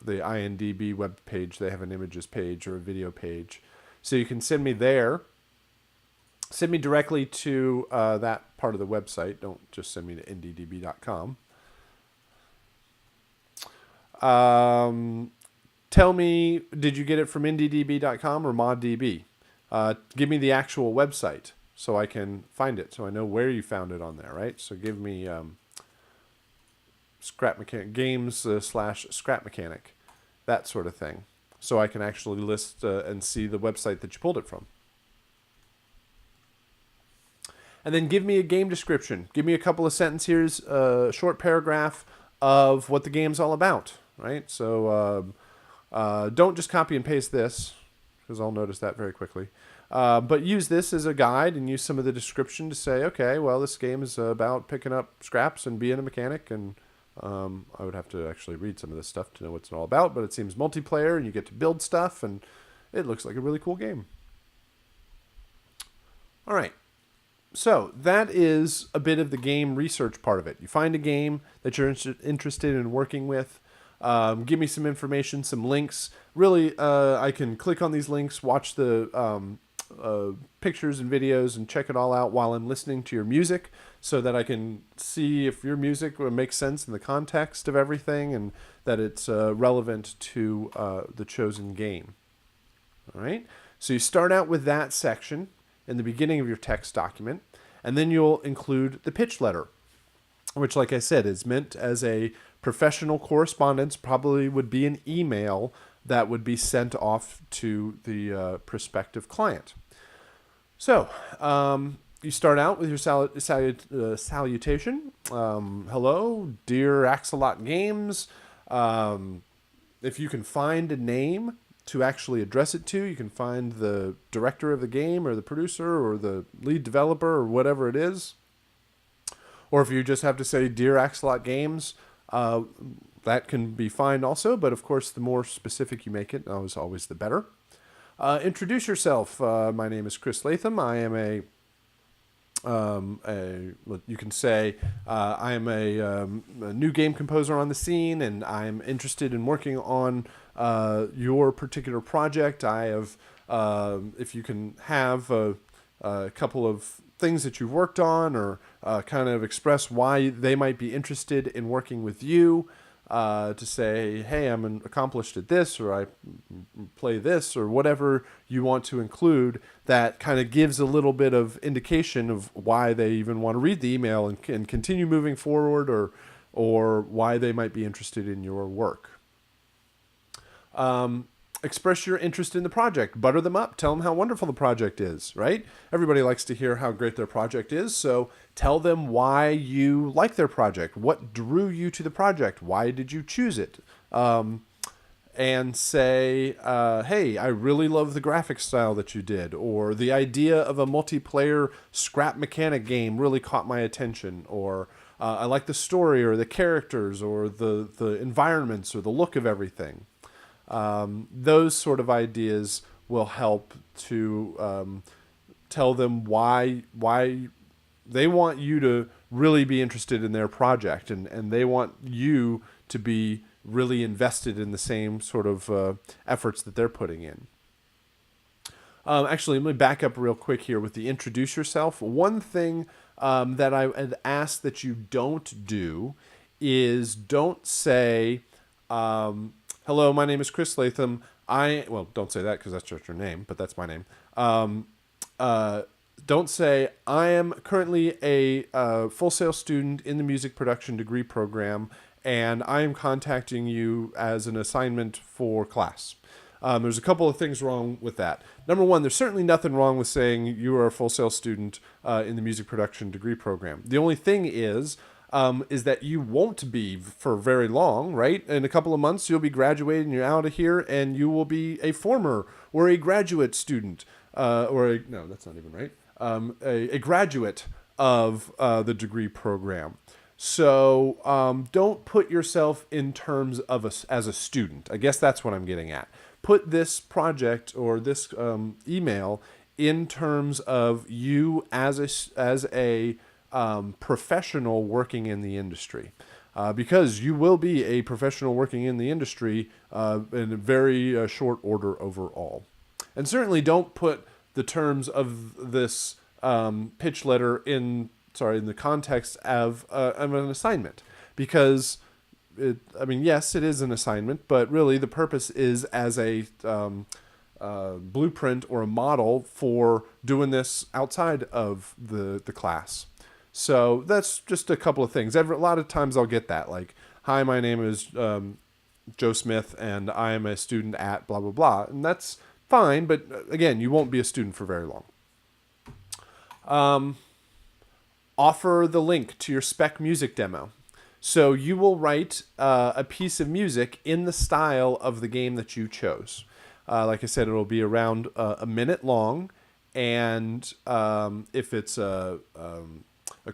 the INDB web page, they have an images page or a video page. So you can send me there. Send me directly to that part of the website. Don't just send me to nddb.com. Tell me, did you get it from nddb.com or moddb? Give me the actual website so I can find it, so I know where you found it on there, right? So give me Scrap Mechanic games / Scrap Mechanic, that sort of thing, so I can actually list and see the website that you pulled it from. And then give me a game description. Give me a couple of sentences. Here's a short paragraph of what the game's all about, right? So don't just copy and paste this, because I'll notice that very quickly. But use this as a guide and use some of the description to say, okay, well, this game is about picking up scraps and being a mechanic. And I would have to actually read some of this stuff to know what it's all about. But it seems multiplayer, and you get to build stuff, and it looks like a really cool game. All right. So that is a bit of the game research part of it. You find a game that you're interested in working with. Give me some information, some links. Really, I can click on these links, watch the pictures and videos, and check it all out while I'm listening to your music, so that I can see if your music makes sense in the context of everything, and that it's relevant to the chosen game. All right. So you start out with that section in the beginning of your text document, and then you'll include the pitch letter, which, like I said, is meant as a professional correspondence. Probably would be an email that would be sent off to the prospective client. So you start out with your salutation. Hello, dear Axolot Games. If you can find a name to actually address it to. You can find the director of the game or the producer or the lead developer or whatever it is. Or if you just have to say Dear Axolot Games, that can be fine also. But of course, the more specific you make it, is always the better. Introduce yourself. My name is Chris Latham. I am you can say I am a new game composer on the scene, and I'm interested in working on your particular project. I have, if you can have a couple of things that you've worked on, or kind of express why they might be interested in working with you, to say, hey, I'm accomplished at this, or I play this, or whatever you want to include, that kind of gives a little bit of indication of why they even want to read the email and continue moving forward, or why they might be interested in your work. Express your interest in the project. Butter them up. Tell them how wonderful the project is, right? Everybody likes to hear how great their project is, so tell them why you like their project. What drew you to the project? Why did you choose it? And say, hey, I really love the graphic style that you did, or the idea of a multiplayer scrap mechanic game really caught my attention, or I like the story or the characters or the environments or the look of everything. Those sort of ideas will help to tell them why they want you to really be interested in their project, and they want you to be really invested in the same sort of efforts that they're putting in. Actually, let me back up real quick here with the introduce yourself. One thing that I had asked that you don't do is don't say, hello, my name is Chris Latham. Don't say that because that's just your name, but that's my name. Don't say, I am currently a Full Sail student in the music production degree program, and I am contacting you as an assignment for class. There's a couple of things wrong with that. Number one, there's certainly nothing wrong with saying you are a Full Sail student in the music production degree program. The only thing is that you won't be for very long, right? In a couple of months, you'll be graduating, you're out of here, and you will be a former or a graduate student, no, that's not even right, a graduate of the degree program. So don't put yourself in terms of as a student. I guess that's what I'm getting at. Put this project or this email in terms of you as a professional working in the industry, because you will be a professional working in the industry in a very short order overall. And certainly don't put the terms of this pitch letter in the context of an assignment, because yes, it is an assignment, but really the purpose is as a blueprint or a model for doing this outside of the class. So that's just a couple of things. A lot of times I'll get that, like, hi, my name is Joe Smith, and I am a student at blah, blah, blah. And that's fine, but again, you won't be a student for very long. Offer the link to your spec music demo. So you will write a piece of music in the style of the game that you chose. Like I said, it'll be around a minute long, and if it's a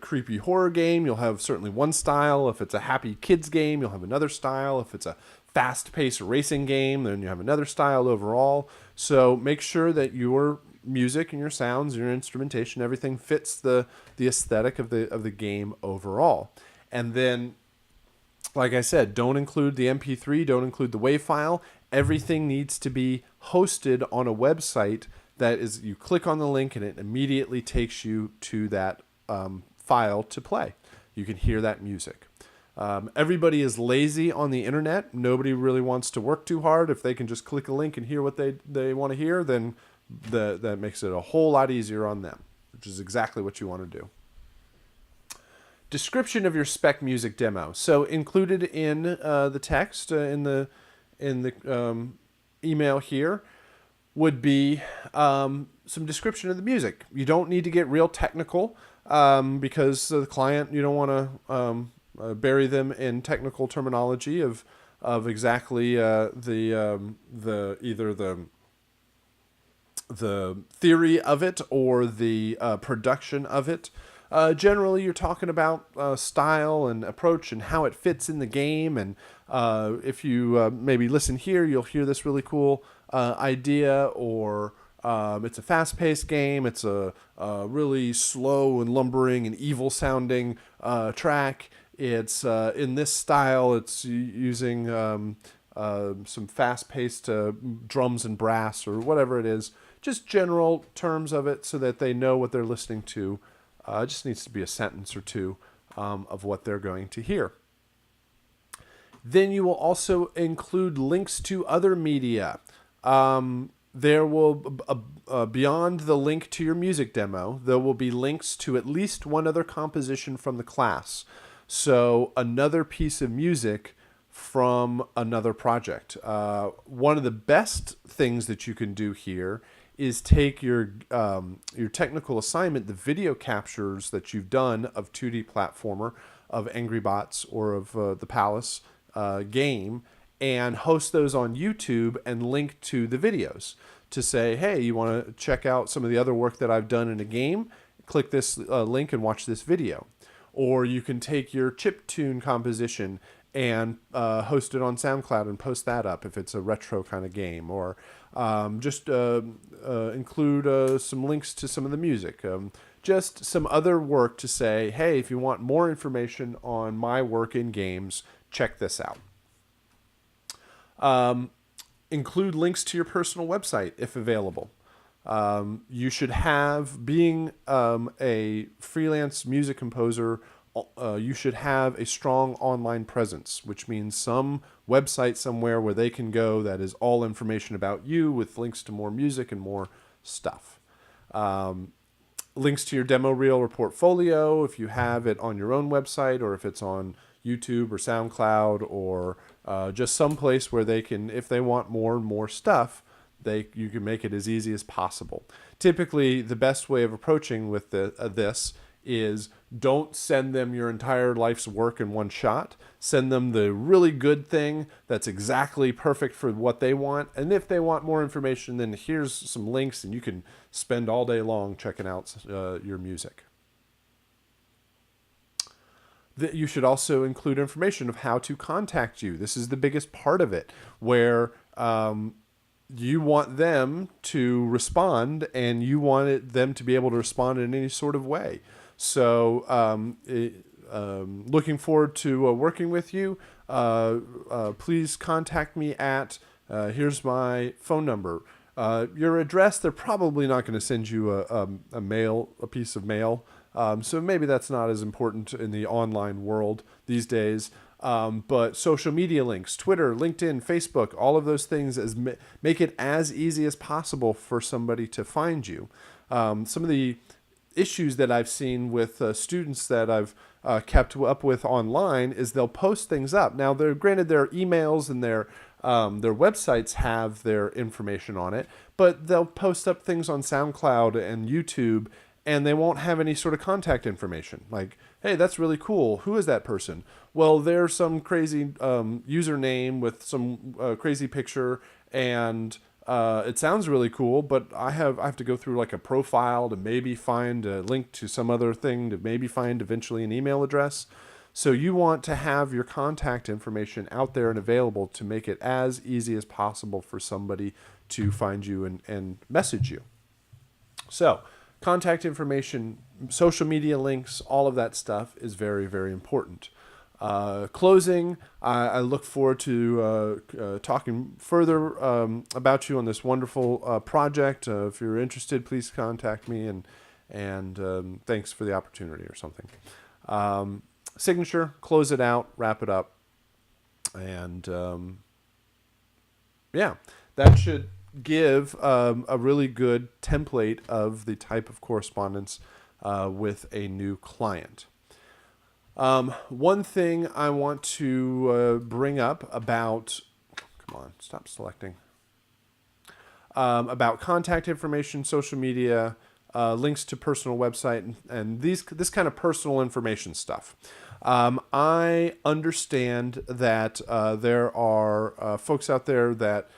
creepy horror game, you'll have certainly one style. If it's a happy kids game, you'll have another style. If it's a fast-paced racing game, then you have another style overall. So make sure that your music and your sounds, your instrumentation, everything fits the aesthetic of the game overall. And then, like I said, don't include the MP3, don't include the WAV file. Everything needs to be hosted on a website that is, you click on the link and it immediately takes you to that file to play. You can hear that music. Everybody is lazy on the internet. Nobody really wants to work too hard. If they can just click a link and hear what they want to hear, then that makes it a whole lot easier on them, which is exactly what you want to do. Description of your spec music demo. So included in the text in the email here would be some description of the music. You don't need to get real technical because the client, you don't want to bury them in technical terminology of of exactly the either the theory of it or the production of it. Generally, you're talking about style and approach and how it fits in the game. And if you maybe listen here, you'll hear this really cool idea, or it's a fast-paced game. It's a really slow and lumbering and evil-sounding track. It's in this style. It's using some fast-paced drums and brass or whatever it is. Just general terms of it so that they know what they're listening to. It just needs to be a sentence or two of what they're going to hear. Then you will also include links to other media. There will, beyond the link to your music demo, there will be links to at least one other composition from the class. So another piece of music from another project. One of the best things that you can do here is take your technical assignment, the video captures that you've done of 2D platformer, of Angry Bots or of the Palace game, and host those on YouTube and link to the videos to say, hey, you want to check out some of the other work that I've done in a game? Click this link and watch this video. Or you can take your chiptune composition and host it on SoundCloud and post that up if it's a retro kind of game, or just include some links to some of the music. Just some other work to say, hey, if you want more information on my work in games, check this out. Include links to your personal website if available. You should have, being a freelance music composer, you should have a strong online presence, which means some website somewhere where they can go that is all information about you with links to more music and more stuff. Links to your demo reel or portfolio if you have it on your own website, or if it's on YouTube or SoundCloud, or just someplace where they can, if they want more and more stuff, you can make it as easy as possible. Typically, the best way of approaching with this is don't send them your entire life's work in one shot. Send them the really good thing that's exactly perfect for what they want. And if they want more information, then here's some links and you can spend all day long checking out your music. You should also include information of how to contact you. This is the biggest part of it, where you want them to respond and you want them to be able to respond in any sort of way. So looking forward to working with you. Please contact me at, here's my phone number. Your address, they're probably not going to send you a piece of mail. So maybe that's not as important in the online world these days. But social media links, Twitter, LinkedIn, Facebook, all of those things make it as easy as possible for somebody to find you. Some of the issues that I've seen with students that I've kept up with online is they'll post things up. Now, granted, their emails and their websites have their information on it, but they'll post up things on SoundCloud and YouTube, and they won't have any sort of contact information. Like, hey, that's really cool. Who is that person? Well, they're some crazy username with some crazy picture, and it sounds really cool, but I have to go through like a profile to maybe find a link to some other thing, to maybe find eventually an email address. So you want to have your contact information out there and available to make it as easy as possible for somebody to find you and message you. So contact information, social media links, all of that stuff is very, very important. Closing, I look forward to talking further about you on this wonderful project. If you're interested, please contact me, and thanks for the opportunity or something. Signature, close it out, wrap it up, and yeah, that should give a really good template of the type of correspondence with a new client. One thing I want to bring up about, come on, stop selecting, about contact information, social media, links to personal website, and this kind of personal information stuff. I understand that there are folks out there that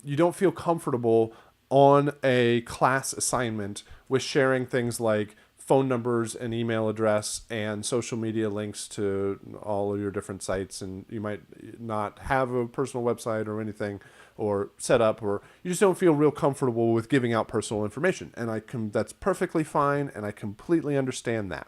you don't feel comfortable on a class assignment with sharing things like phone numbers and email address and social media links to all of your different sites, and you might not have a personal website or anything or set up, or you just don't feel real comfortable with giving out personal information. And that's perfectly fine, and I completely understand that.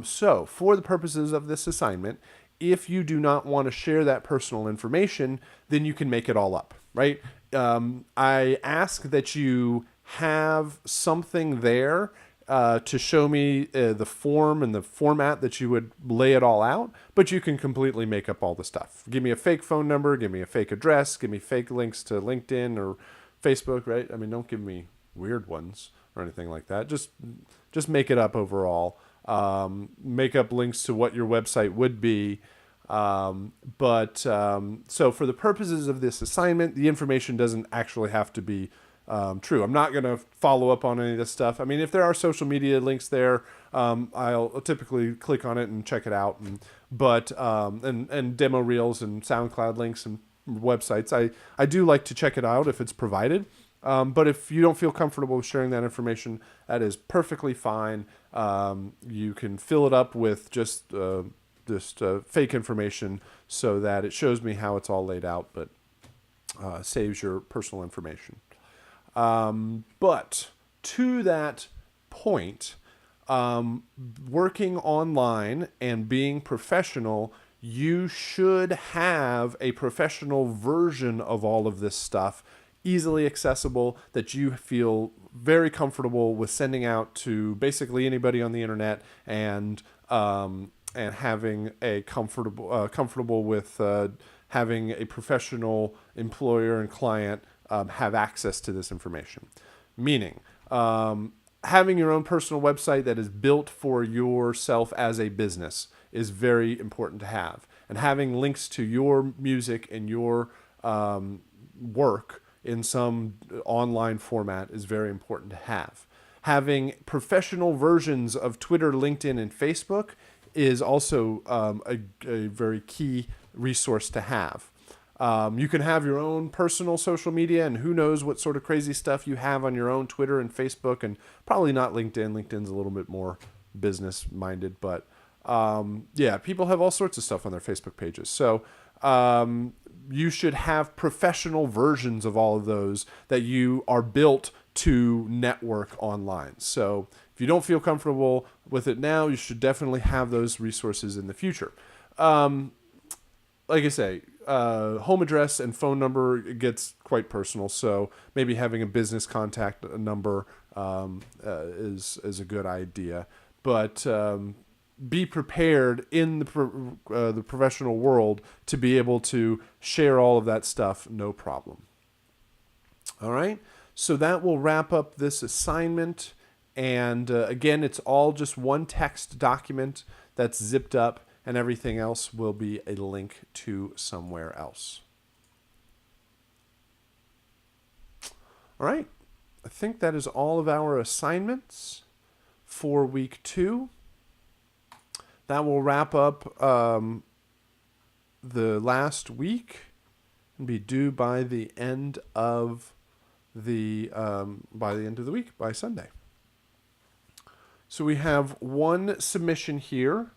So for the purposes of this assignment, if you do not want to share that personal information, then you can make it all up, right? I ask that you have something there to show me the form and the format that you would lay it all out, but you can completely make up all the stuff. Give me a fake phone number, give me a fake address, give me fake links to LinkedIn or Facebook, right? I mean, don't give me weird ones or anything like that. Just make it up overall. Make up links to what your website would be. So for the purposes of this assignment, the information doesn't actually have to be true. I'm not going to follow up on any of this stuff. I mean, if there are social media links there, I'll typically click on it and check it out. And demo reels and SoundCloud links and websites, I do like to check it out if it's provided. But if you don't feel comfortable with sharing that information, that is perfectly fine. You can fill it up with just fake information so that it shows me how it's all laid out, but saves your personal information. But to that point, working online and being professional, you should have a professional version of all of this stuff, easily accessible, that you feel very comfortable with sending out to basically anybody on the internet, and having a comfortable with having a professional employer and client have access to this information. Meaning, having your own personal website that is built for yourself as a business is very important to have. And having links to your music and your work in some online format is very important to have. Having professional versions of Twitter, LinkedIn, and Facebook is also a very key resource to have. You can have your own personal social media, and who knows what sort of crazy stuff you have on your own Twitter and Facebook, and probably not LinkedIn. LinkedIn's a little bit more business-minded, but people have all sorts of stuff on their Facebook pages. So you should have professional versions of all of those that you are built to network online. So if you don't feel comfortable with it now, you should definitely have those resources in the future. Like I say, home address and phone number, it gets quite personal. So maybe having a business contact number is a good idea. But be prepared in the professional world to be able to share all of that stuff, no problem. All right. So that will wrap up this assignment. And again, it's all just one text document that's zipped up, and everything else will be a link to somewhere else. All right. I think that is all of our assignments for week 2. That will wrap up the last week and be due by the end of the week, by Sunday. So we have one submission here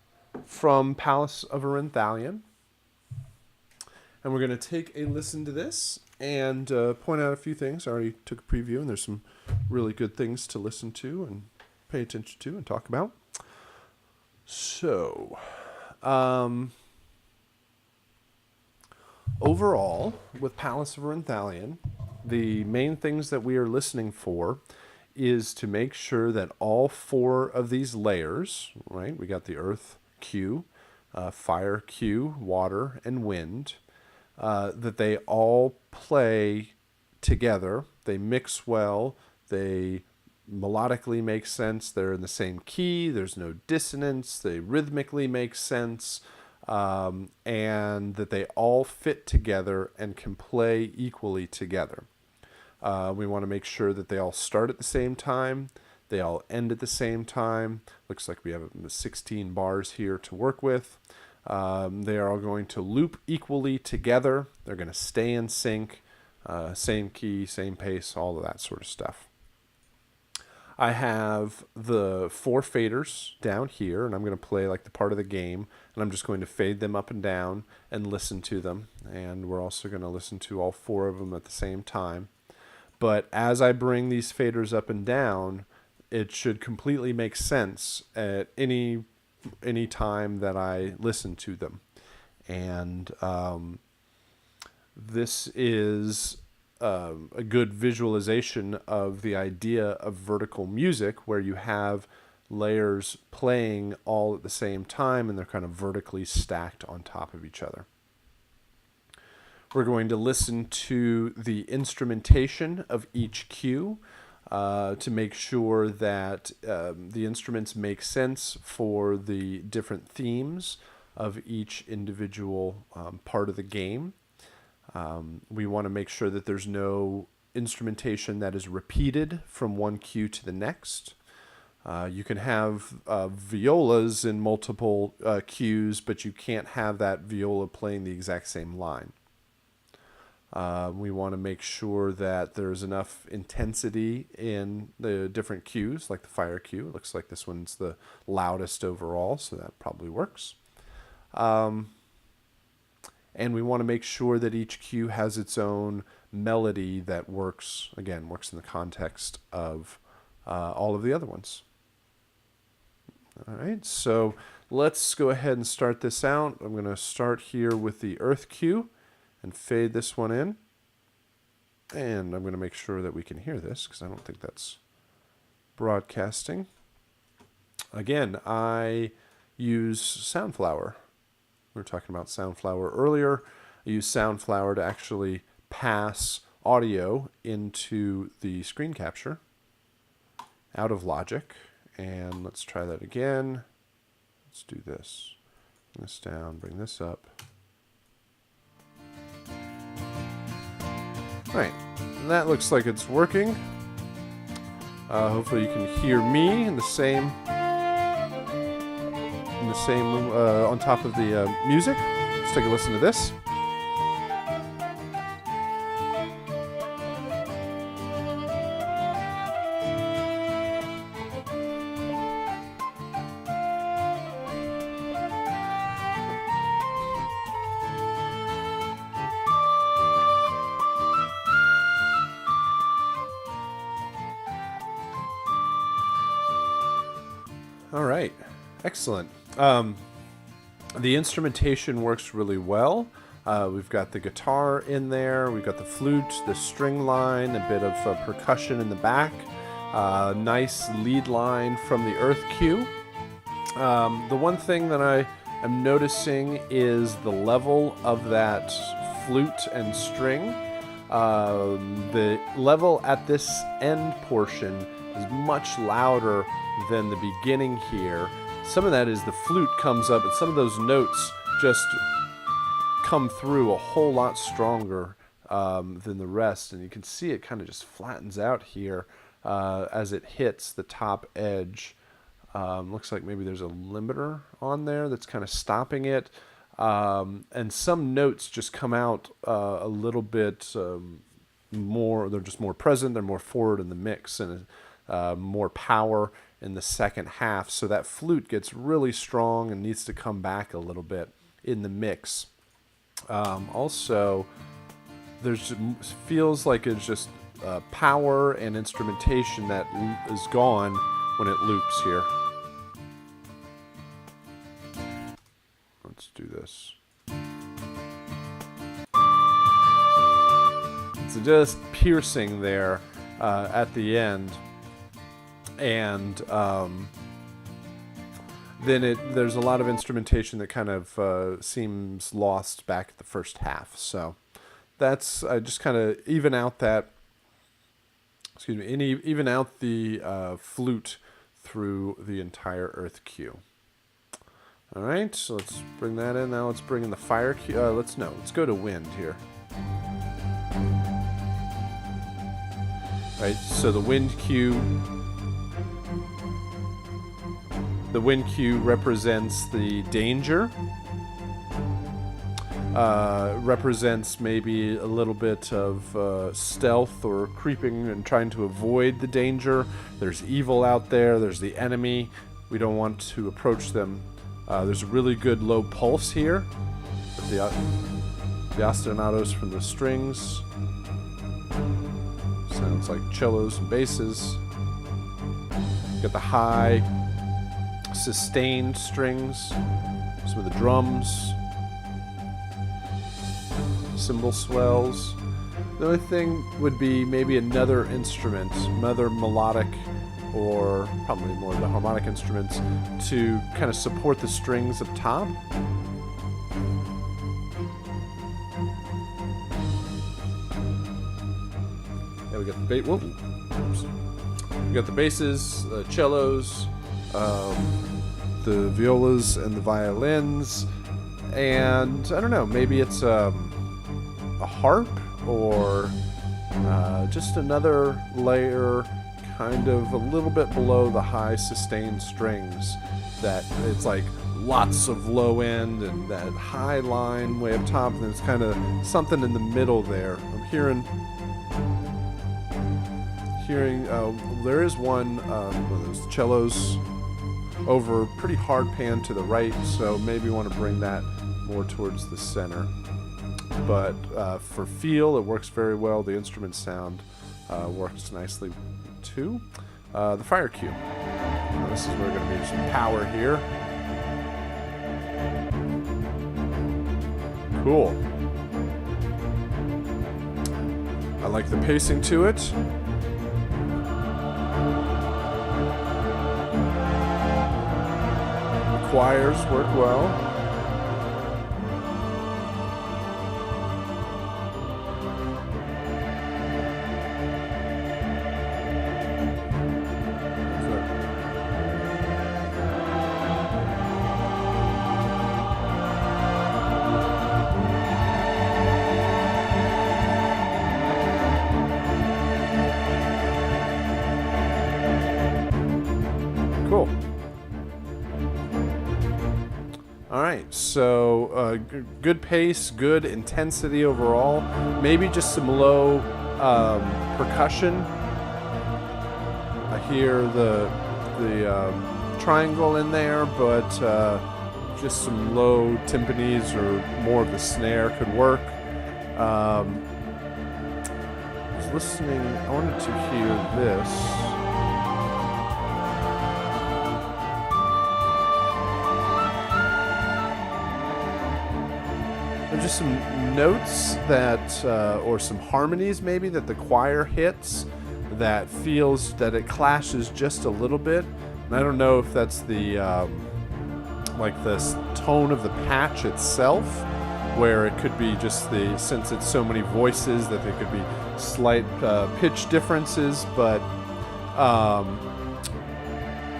from Palace of Orinthalion, and we're going to take a listen to this and point out a few things. I already took a preview, and there's some really good things to listen to and pay attention to and talk about. So, overall, with Palace of Orinthalion, the main things that we are listening for is to make sure that all 4 of these layers, right? We got the earth cue, fire cue, water, and wind, that they all play together. They mix well. They melodically make sense. They're in the same key. There's no dissonance. They rhythmically make sense. And that they all fit together and can play equally together. We want to make sure that they all start at the same time, They all end at the same time. Looks like we have 16 bars here to work with. They are all going to loop equally together. They're going to stay in sync, same key, same pace, all of that sort of stuff. I have the 4 faders down here, and I'm going to play like the part of the game, and I'm just going to fade them up and down and listen to them. And we're also going to listen to all 4 of them at the same time. But as I bring these faders up and down, it should completely make sense at any time that I listen to them. And this is a good visualization of the idea of vertical music, where you have layers playing all at the same time and they're kind of vertically stacked on top of each other. We're going to listen to the instrumentation of each cue to make sure that the instruments make sense for the different themes of each individual part of the game. We want to make sure that there's no instrumentation that is repeated from one cue to the next. You can have violas in multiple cues, but you can't have that viola playing the exact same line. We want to make sure that there's enough intensity in the different cues, like the fire cue. It looks like this one's the loudest overall, so that probably works. And we want to make sure that each cue has its own melody that works in the context of all of the other ones. All right, so let's go ahead and start this out. I'm going to start here with the earth cue and fade this one in. And I'm going to make sure that we can hear this, because I don't think that's broadcasting. Again, I use Soundflower. We were talking about Soundflower earlier. I use Soundflower to actually pass audio into the screen capture out of Logic. And let's try that again. Let's do this. Bring this down, bring this up. All right, and that looks like it's working. Hopefully you can hear me in the same on top of the music. Let's take a listen to this. All right, excellent. The instrumentation works really well. We've got the guitar in there, we've got the flute, the string line, a bit of percussion in the back, nice lead line from the earth cue. The one thing that I am noticing is the level of that flute and string. The level at this end portion is much louder than the beginning here. Some of that is the flute comes up, and some of those notes just come through a whole lot stronger than the rest, and you can see it kind of just flattens out here as it hits the top edge. Looks like maybe there's a limiter on there that's kind of stopping it, and some notes just come out a little bit more. They're just more present, they're more forward in the mix, and more power in the second half, so that flute gets really strong and needs to come back a little bit in the mix. Also, feels like it's just power and instrumentation that is gone when it loops here. Let's do this. It's just piercing there at the end. And then there's a lot of instrumentation that kind of seems lost back at the first half. So that's just kind of even out that, even out the flute through the entire earth cue. All right, so let's bring that in. Now let's bring in the fire cue. Let's go to wind here. All right, so the wind cue The wind cue represents the danger. Represents maybe a little bit of stealth or creeping and trying to avoid the danger. There's evil out there. There's the enemy. We don't want to approach them. There's a really good low pulse here. The ostinatos from the strings. Sounds like cellos and basses. Got the high sustained strings. Some of the drums. Cymbal swells. The only thing would be maybe another instrument, another melodic, or probably more of the harmonic instruments, to kind of support the strings up top. There we got the bass. We got the basses, the cellos, the violas, and the violins, and I don't know. Maybe it's a harp, or just another layer, kind of a little bit below the high sustained strings. That it's like lots of low end and that high line way up top, and there's kind of something in the middle there. I'm hearing. There is one of those cellos over pretty hard pan to the right, so maybe want to bring that more towards the center. But for feel, it works very well. The instrument sound works nicely too. The fire cue. This is where we're going to be some power here. Cool. I like the pacing to it. The choirs work well. Cool. All right, so good pace, good intensity overall. Maybe just some low percussion. I hear the triangle in there, but just some low timpanis or more of the snare could work. I was listening. I wanted to hear this. Just some notes that, or some harmonies maybe that the choir hits that feels that it clashes just a little bit. And I don't know if that's the, like the tone of the patch itself, where it could be just since it's so many voices that there could be slight pitch differences, but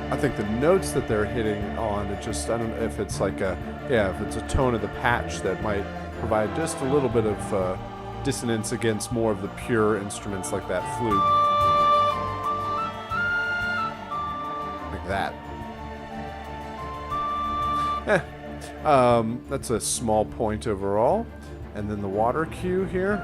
I think the notes that they're hitting on, I don't know if it's like if it's a tone of the patch that might provide just a little bit of dissonance against more of the pure instruments like that flute. Like that. That's a small point overall. And then the water cue here.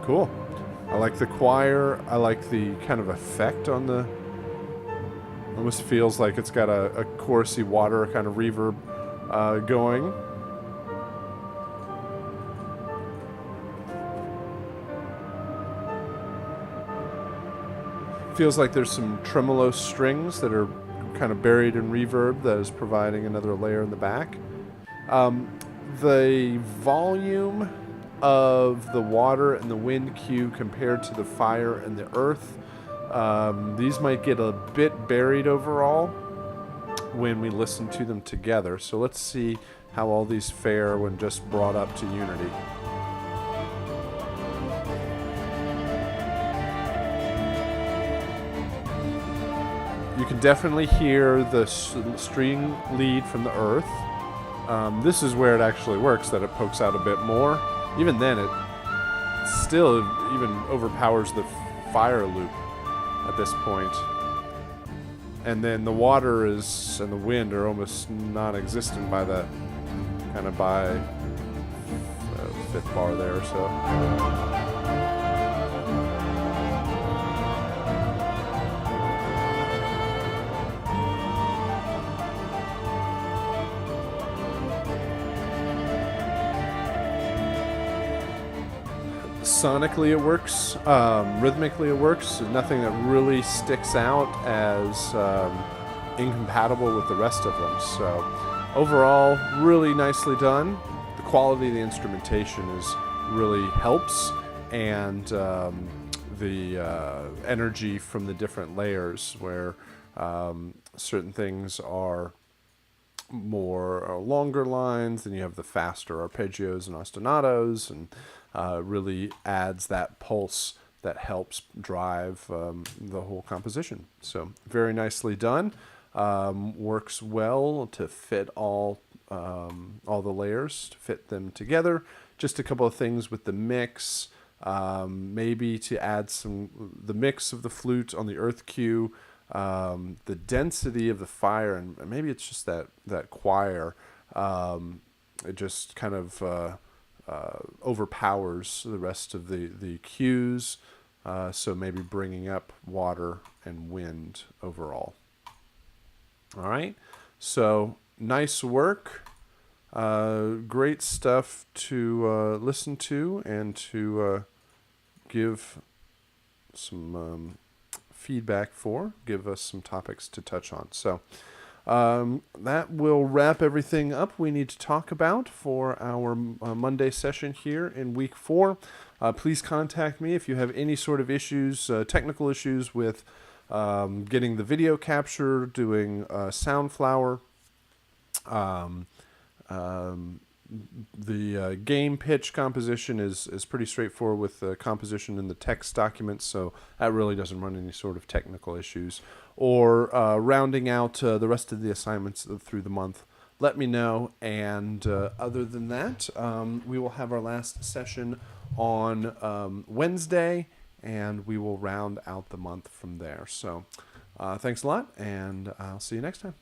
Cool. I like the choir. I like the kind of effect on the... Almost feels like it's got a chorusy water kind of reverb going. Feels like there's some tremolo strings that are kind of buried in reverb that is providing another layer in the back. The volume of the water and the wind cue compared to the fire and the earth, these might get a bit buried overall when we listen to them together. So let's see how all these fare when just brought up to unity. You can definitely hear the string lead from the earth. This is where it actually works, that it pokes out a bit more. Even then, it still even overpowers the fire loop at this point. And then the water and the wind are almost non-existent by that kind of by fifth bar there or so. Sonically it works, rhythmically it works. Nothing that really sticks out as incompatible with the rest of them. So overall, really nicely done. The quality of the instrumentation really helps, and the energy from the different layers, where certain things are more longer lines, then you have the faster arpeggios and ostinatos, and really adds that pulse that helps drive the whole composition. So very nicely done. Works well to fit all the layers, to fit them together. Just a couple of things with the mix, maybe to add the mix of the flute on the earth cue, the density of the fire, and maybe it's just that choir. It just kind of overpowers the rest of the cues, so maybe bringing up water and wind overall. All right, so nice work. Great stuff to listen to and to give some feedback for, give us some topics to touch on. So that will wrap everything up we need to talk about for our Monday session here in week 4. Please contact me if you have any sort of issues, technical issues with getting the video capture, doing Soundflower, the game pitch composition is pretty straightforward with the composition in the text documents, so that really doesn't run any sort of technical issues. Or rounding out the rest of the assignments through the month, let me know. And other than that, we will have our last session on Wednesday, and we will round out the month from there. So thanks a lot, and I'll see you next time.